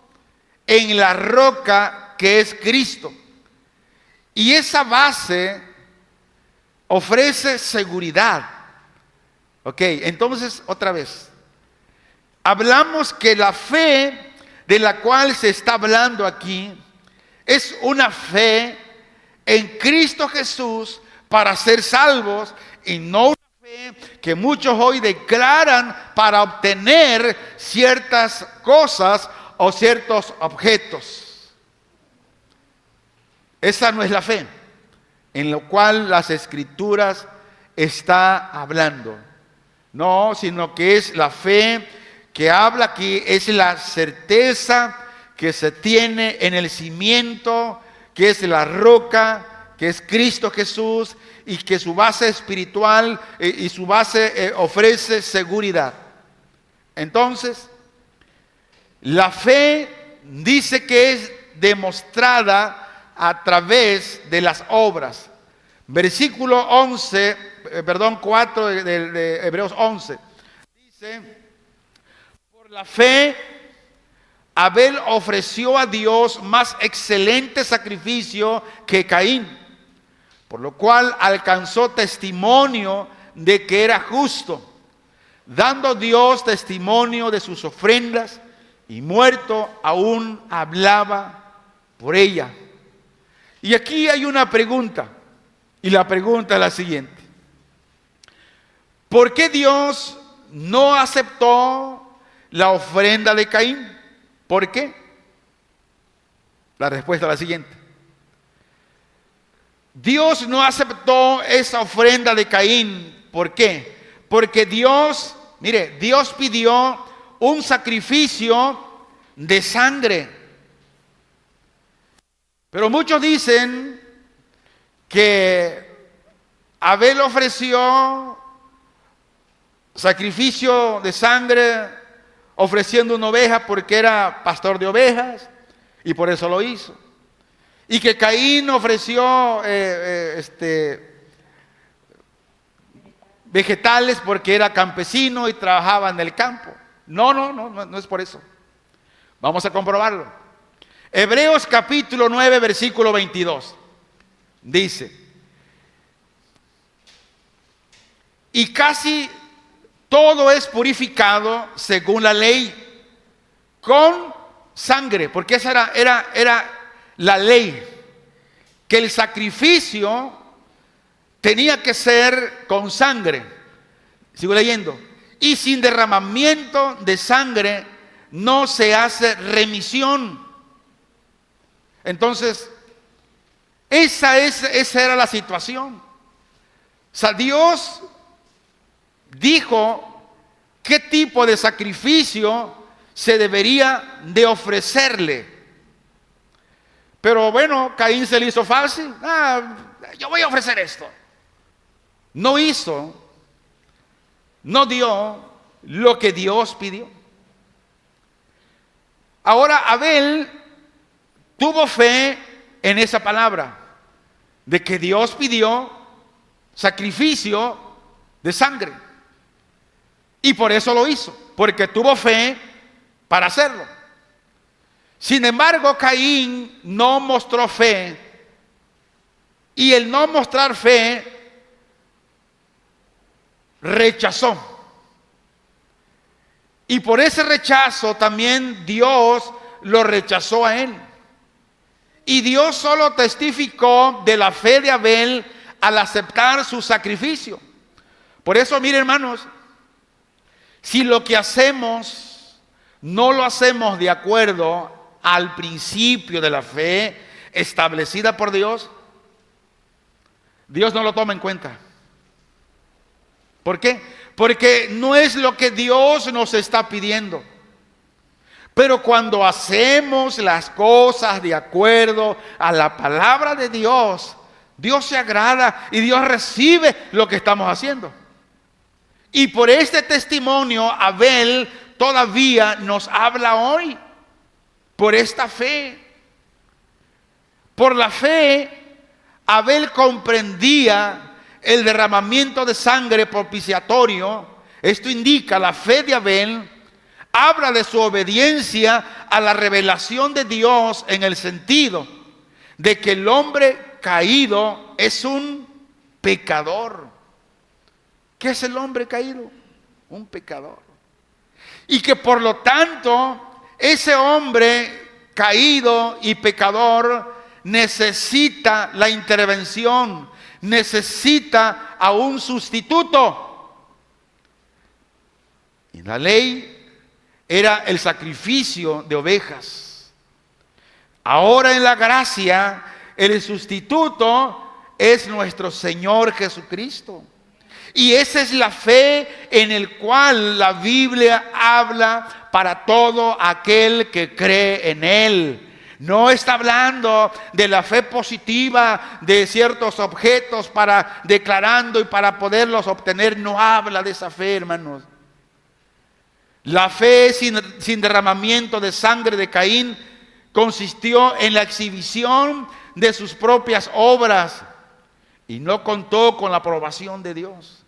en la roca que es Cristo. Y esa base ofrece seguridad. Ok, entonces otra vez. Hablamos que la fe de la cual se está hablando aquí es una fe en Cristo Jesús para ser salvos, y no una fe que muchos hoy declaran para obtener ciertas cosas o ciertos objetos. Esa no es la fe en la cual las Escrituras está hablando. No, sino que es la fe que habla aquí, es la certeza que se tiene en el cimiento, que es la roca, que es Cristo Jesús, y que su base espiritual y su base ofrece seguridad. Entonces, la fe dice que es demostrada a través de las obras. Versículo 4 de Hebreos 11 dice: por la fe Abel ofreció a Dios más excelente sacrificio que Caín, por lo cual alcanzó testimonio de que era justo, dando Dios testimonio de sus ofrendas, y muerto aún hablaba por ella. Y aquí hay una pregunta, y la pregunta es la siguiente: ¿por qué Dios no aceptó la ofrenda de Caín? ¿Por qué? La respuesta es la siguiente: Dios no aceptó esa ofrenda de Caín. ¿Por qué? Porque Dios pidió un sacrificio de sangre. Pero muchos dicen que Abel ofreció sacrificio de sangre ofreciendo una oveja porque era pastor de ovejas y por eso lo hizo. Y que Caín ofreció vegetales porque era campesino y trabajaba en el campo. No es por eso. Vamos a comprobarlo. Hebreos capítulo 9, versículo 22. Dice: y casi todo es purificado según la ley con sangre, porque esa era la ley, que el sacrificio tenía que ser con sangre. Sigo leyendo: y sin derramamiento de sangre no se hace remisión. Entonces, esa era la situación. O sea, Dios dijo qué tipo de sacrificio se debería de ofrecerle. Pero bueno, Caín se le hizo fácil. Yo voy a ofrecer esto. No dio lo que Dios pidió. Ahora Abel tuvo fe en esa palabra de que Dios pidió sacrificio de sangre. Y por eso lo hizo, porque tuvo fe para hacerlo. Sin embargo, Caín no mostró fe, y el no mostrar fe rechazó. Y por ese rechazo también Dios lo rechazó a él. Y Dios solo testificó de la fe de Abel al aceptar su sacrificio. Por eso, miren, hermanos, si lo que hacemos no lo hacemos de acuerdo al principio de la fe establecida por Dios, Dios no lo toma en cuenta. ¿Por qué? Porque no es lo que Dios nos está pidiendo. Pero cuando hacemos las cosas de acuerdo a la palabra de Dios, Dios se agrada y Dios recibe lo que estamos haciendo. Y por este testimonio, Abel todavía nos habla hoy. Por esta fe. Por la fe, Abel comprendía el derramamiento de sangre propiciatorio. Esto indica la fe de Abel. Habla de su obediencia a la revelación de Dios en el sentido de que el hombre caído es un pecador. ¿Qué es el hombre caído? Un pecador. Y que por lo tanto, ese hombre caído y pecador necesita la intervención, necesita a un sustituto. Y la ley era el sacrificio de ovejas. Ahora en la gracia, el sustituto es nuestro Señor Jesucristo. Y esa es la fe en el cual la Biblia habla para todo aquel que cree en Él. No está hablando de la fe positiva de ciertos objetos para declarando y para poderlos obtener. No habla de esa fe, hermanos. La fe sin derramamiento de sangre de Caín consistió en la exhibición de sus propias obras y no contó con la aprobación de Dios.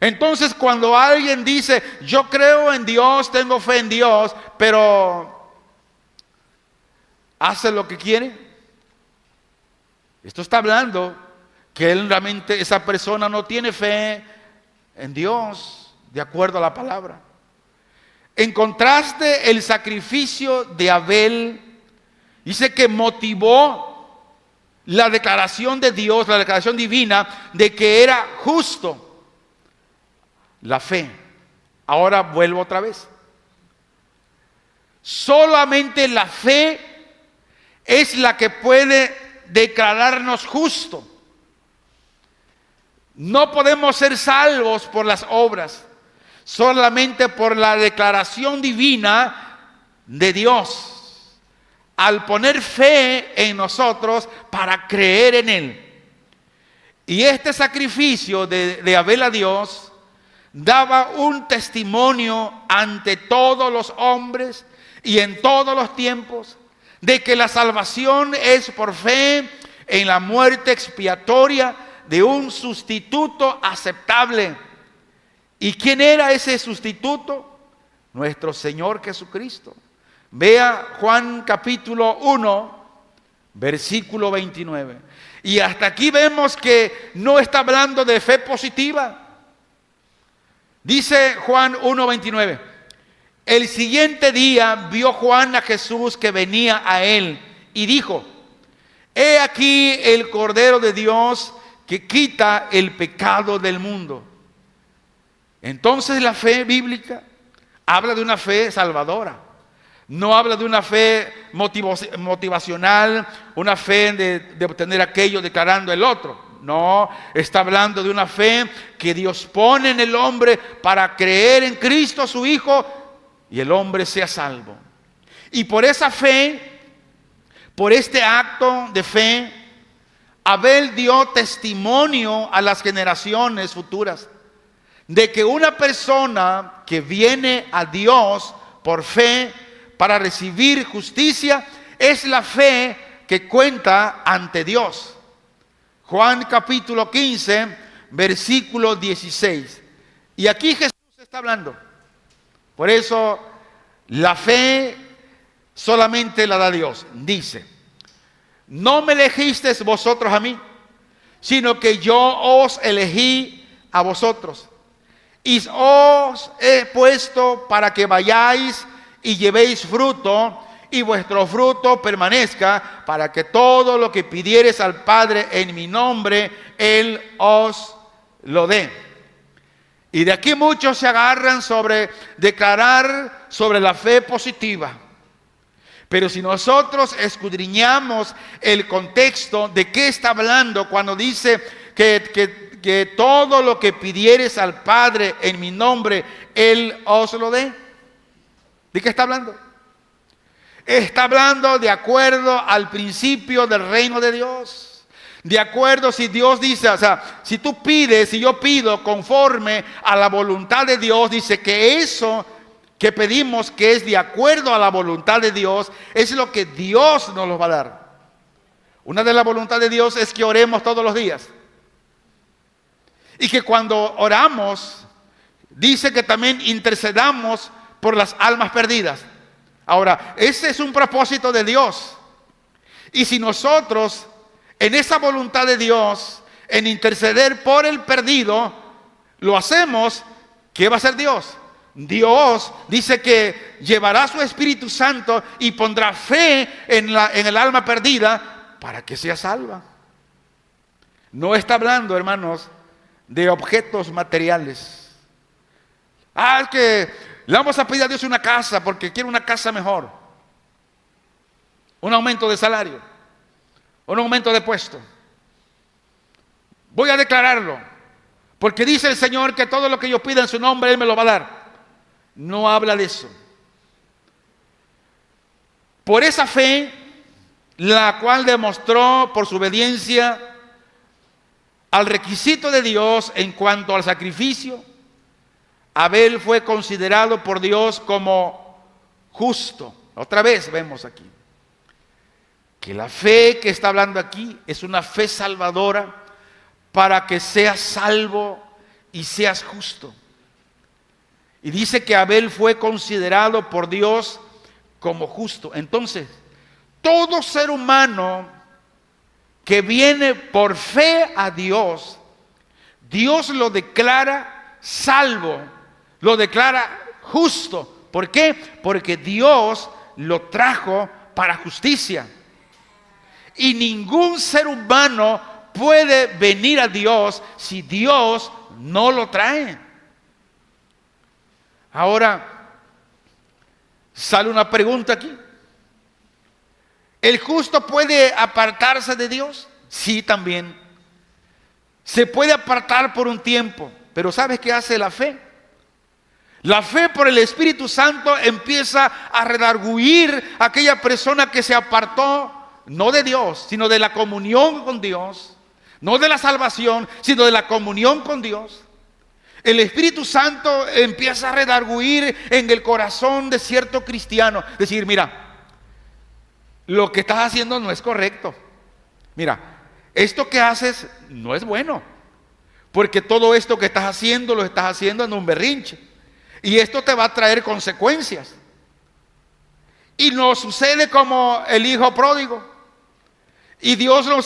Entonces, cuando alguien dice, yo creo en Dios, tengo fe en Dios, pero hace lo que quiere, esto está hablando que realmente esa persona no tiene fe en Dios de acuerdo a la palabra. En contraste, el sacrificio de Abel dice que motivó la declaración de Dios, la declaración divina de que era justo. La fe. Ahora vuelvo otra vez. Solamente la fe es la que puede declararnos justo. No podemos ser salvos por las obras, solamente por la declaración divina de Dios. Al poner fe en nosotros para creer en Él. Y este sacrificio de Abel a Dios daba un testimonio ante todos los hombres y en todos los tiempos de que la salvación es por fe en la muerte expiatoria de un sustituto aceptable. ¿Y quién era ese sustituto? Nuestro Señor Jesucristo. Vea Juan capítulo 1, versículo 29. Y hasta aquí vemos que no está hablando de fe positiva. Dice Juan 1:29, el siguiente día vio Juan a Jesús que venía a él y dijo, he aquí el Cordero de Dios que quita el pecado del mundo. Entonces la fe bíblica habla de una fe salvadora. No habla de una fe motivacional, una fe de obtener aquello declarando el otro. No, está hablando de una fe que Dios pone en el hombre para creer en Cristo su Hijo y el hombre sea salvo. Y por esa fe, por este acto de fe, Abel dio testimonio a las generaciones futuras de que una persona que viene a Dios por fe para recibir justicia es la fe que cuenta ante Dios. Juan capítulo 15, versículo 16. Y aquí Jesús está hablando. Por eso la fe solamente la da Dios. Dice, no me elegisteis vosotros a mí, sino que yo os elegí a vosotros. Y os he puesto para que vayáis y llevéis fruto y vuestro fruto permanezca, para que todo lo que pidiereis al Padre en mi nombre, Él os lo dé. Y de aquí muchos se agarran sobre declarar sobre la fe positiva. Pero si nosotros escudriñamos el contexto de qué está hablando cuando dice que todo lo que pidieres al Padre en mi nombre, Él os lo dé. ¿De qué está hablando? Está hablando de acuerdo al principio del reino de Dios. De acuerdo, si Dios dice, o sea, si tú pides, si yo pido conforme a la voluntad de Dios, dice que eso que pedimos, que es de acuerdo a la voluntad de Dios, es lo que Dios nos lo va a dar. Una de las voluntades de Dios es que oremos todos los días. Y que cuando oramos, dice que también intercedamos por las almas perdidas. Ahora, ese es un propósito de Dios. Y si nosotros, en esa voluntad de Dios, en interceder por el perdido, lo hacemos, ¿qué va a hacer Dios? Dios dice que llevará su Espíritu Santo y pondrá fe en el alma perdida para que sea salva. No está hablando, hermanos, de objetos materiales. Es que le vamos a pedir a Dios una casa porque quiere una casa mejor, un aumento de salario, un aumento de puesto. Voy a declararlo porque dice el Señor que todo lo que yo pida en su nombre Él me lo va a dar. No habla de eso. Por esa fe, la cual demostró por su obediencia al requisito de Dios en cuanto al sacrificio, Abel fue considerado por Dios como justo. Otra vez vemos aquí que la fe que está hablando aquí es una fe salvadora para que seas salvo y seas justo. Y dice que Abel fue considerado por Dios como justo. Entonces, todo ser humano que viene por fe a Dios, Dios lo declara salvo, lo declara justo. ¿Por qué? Porque Dios lo trajo para justicia. Y ningún ser humano puede venir a Dios si Dios no lo trae. Ahora, sale una pregunta aquí. ¿El justo puede apartarse de Dios? Sí, también. Se puede apartar por un tiempo, pero ¿sabes qué hace la fe? La fe por el Espíritu Santo empieza a redarguir a aquella persona que se apartó, no de Dios, sino de la comunión con Dios, no de la salvación, sino de la comunión con Dios. El Espíritu Santo empieza a redarguir en el corazón de cierto cristiano. Decir, mira, lo que estás haciendo no es correcto. Mira, esto que haces no es bueno. Porque todo esto que estás haciendo, lo estás haciendo en un berrinche. Y esto te va a traer consecuencias. Y nos sucede como el hijo pródigo. Y Dios nos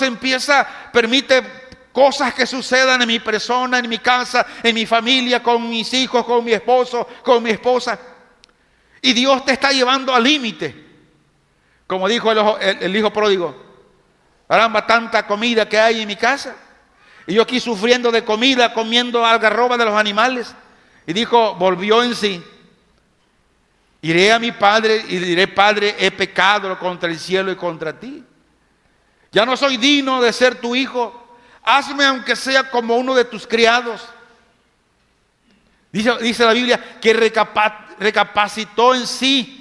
permite cosas que sucedan en mi persona, en mi casa, en mi familia, con mis hijos, con mi esposo, con mi esposa. Y Dios te está llevando al límite. Como dijo el hijo pródigo, caramba, tanta comida que hay en mi casa. Y yo aquí sufriendo de comida, comiendo algarroba de los animales. Y dijo, volvió en sí. Iré a mi padre y le diré, Padre, he pecado contra el cielo y contra ti. Ya no soy digno de ser tu hijo. Hazme aunque sea como uno de tus criados. Dice la Biblia que recapacitó en sí.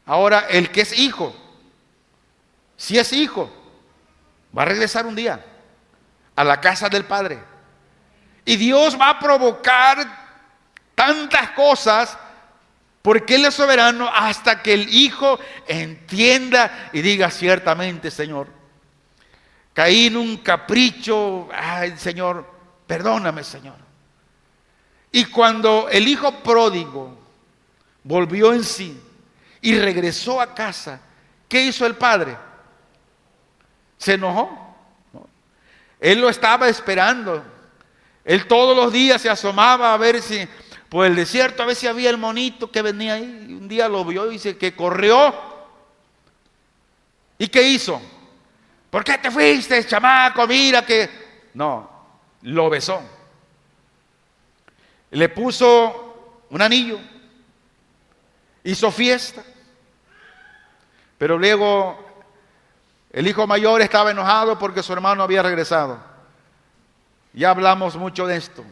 Ahora, el que es hijo, si es hijo, va a regresar un día a la casa del Padre. Y Dios va a provocar tantas cosas porque Él es soberano hasta que el hijo entienda y diga, ciertamente, Señor, caí en un capricho, ay, Señor, perdóname, Señor. Y cuando el hijo pródigo volvió en sí y regresó a casa, ¿qué hizo el padre? ¿Se enojó? No. Él lo estaba esperando. Él todos los días se asomaba a ver si por el desierto. A veces había el monito que venía ahí, y un día lo vio y dice que corrió. ¿Y qué hizo? ¿Por qué te fuiste, chamaco? Mira que... No, lo besó. Le puso un anillo. Hizo fiesta. Pero luego el hijo mayor estaba enojado porque su hermano había regresado. Ya hablamos mucho de esto.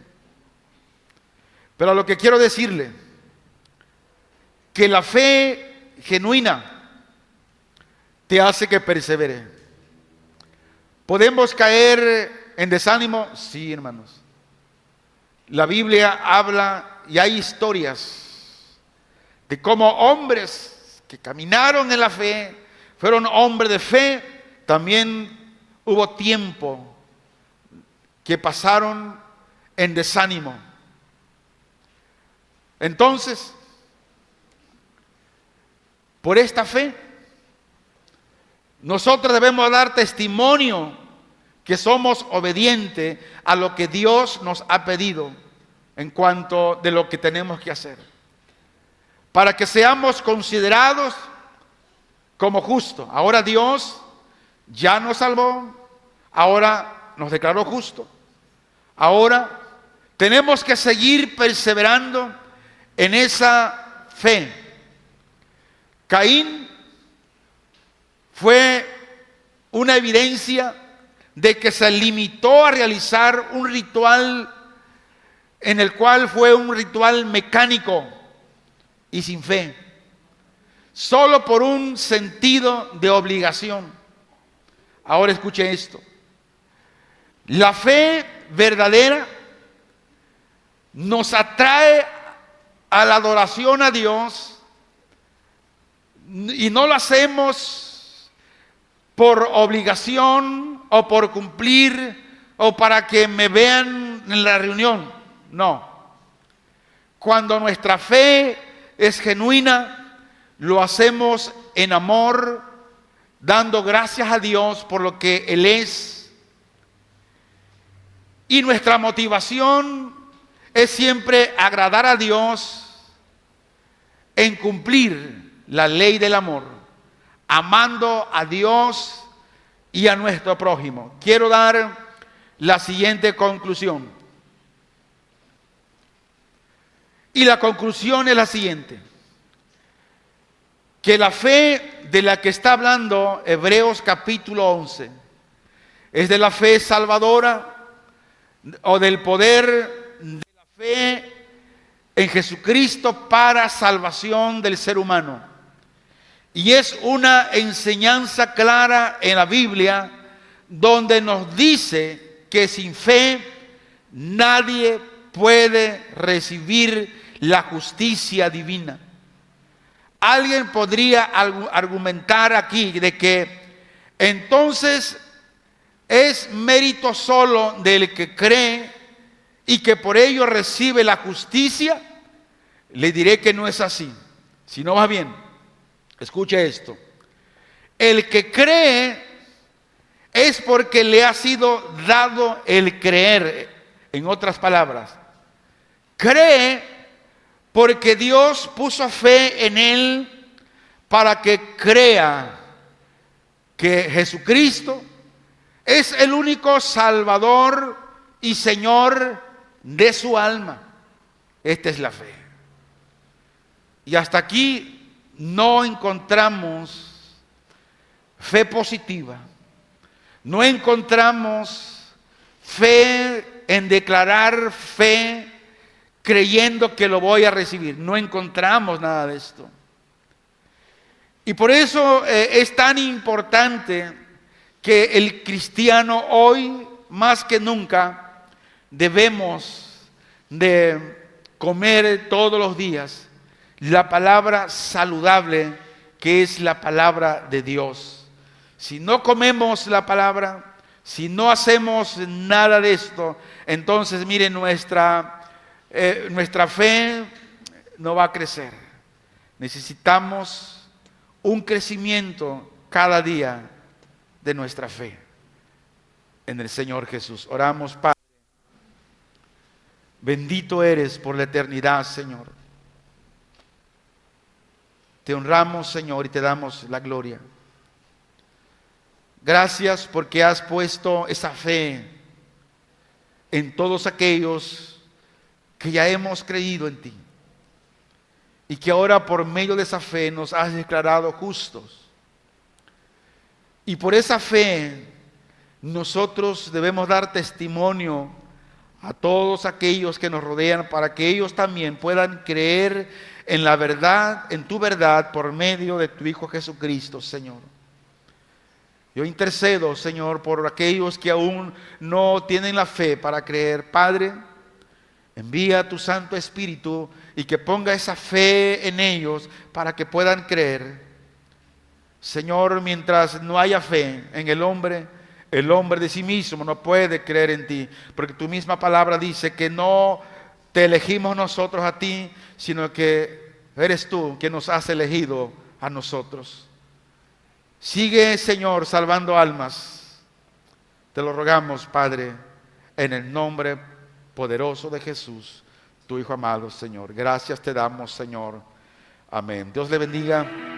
Pero lo que quiero decirle, que la fe genuina te hace que persevere. ¿Podemos caer en desánimo? Sí, hermanos. La Biblia habla y hay historias de cómo hombres que caminaron en la fe, fueron hombres de fe. También hubo tiempo que pasaron en desánimo. Entonces, por esta fe, nosotros debemos dar testimonio que somos obedientes a lo que Dios nos ha pedido en cuanto de lo que tenemos que hacer, para que seamos considerados como justos. Ahora Dios ya nos salvó, ahora nos declaró justos. Ahora tenemos que seguir perseverando en esa fe. Caín fue una evidencia de que se limitó a realizar un ritual en el cual fue un ritual mecánico y sin fe, solo por un sentido de obligación. Ahora escuche esto. La fe verdadera nos atrae a la adoración a Dios y no lo hacemos por obligación o por cumplir o para que me vean en la reunión. No. Cuando nuestra fe es genuina, lo hacemos en amor, dando gracias a Dios por lo que Él es. Y nuestra motivación es siempre agradar a Dios en cumplir la ley del amor, amando a Dios y a nuestro prójimo. Quiero dar la siguiente conclusión. Y la conclusión es la siguiente: que la fe de la que está hablando Hebreos capítulo 11 es de la fe salvadora o del poder de la fe en Jesucristo para salvación del ser humano. Y es una enseñanza clara en la Biblia donde nos dice que sin fe nadie puede recibir la justicia divina. Alguien podría argumentar aquí de que entonces es mérito solo del que cree y que por ello recibe la justicia. Le diré que no es así. Si no va bien, escuche esto. El que cree es porque le ha sido dado el creer. En otras palabras, cree porque Dios puso fe en él para que crea que Jesucristo es el único Salvador y Señor de su alma. Esta es la fe. Y hasta aquí no encontramos fe positiva. No encontramos fe en declarar fe creyendo que lo voy a recibir. No encontramos nada de esto. Y por eso es tan importante que el cristiano hoy, más que nunca, debemos de comer todos los días la palabra saludable que es la palabra de Dios. Si no comemos la palabra, si no hacemos nada de esto, entonces miren, nuestra fe no va a crecer. Necesitamos un crecimiento cada día de nuestra fe en el Señor Jesús. Oramos, Padre. Bendito eres por la eternidad, Señor. Te honramos, Señor, y te damos la gloria. Gracias porque has puesto esa fe en todos aquellos que ya hemos creído en ti. Y que ahora por medio de esa fe nos has declarado justos. Y por esa fe nosotros debemos dar testimonio a todos aquellos que nos rodean para que ellos también puedan creer en la verdad, en tu verdad por medio de tu Hijo Jesucristo, Señor. Yo intercedo, Señor, por aquellos que aún no tienen la fe para creer. Padre, envía tu Santo Espíritu y que ponga esa fe en ellos para que puedan creer. Señor, mientras no haya fe en el hombre de sí mismo no puede creer en ti, porque tu misma palabra dice que no te elegimos nosotros a ti, sino que eres tú quien nos has elegido a nosotros. Sigue, Señor, salvando almas. Te lo rogamos, Padre, en el nombre poderoso de Jesús, tu Hijo amado, Señor. Gracias te damos, Señor. Amén. Dios le bendiga.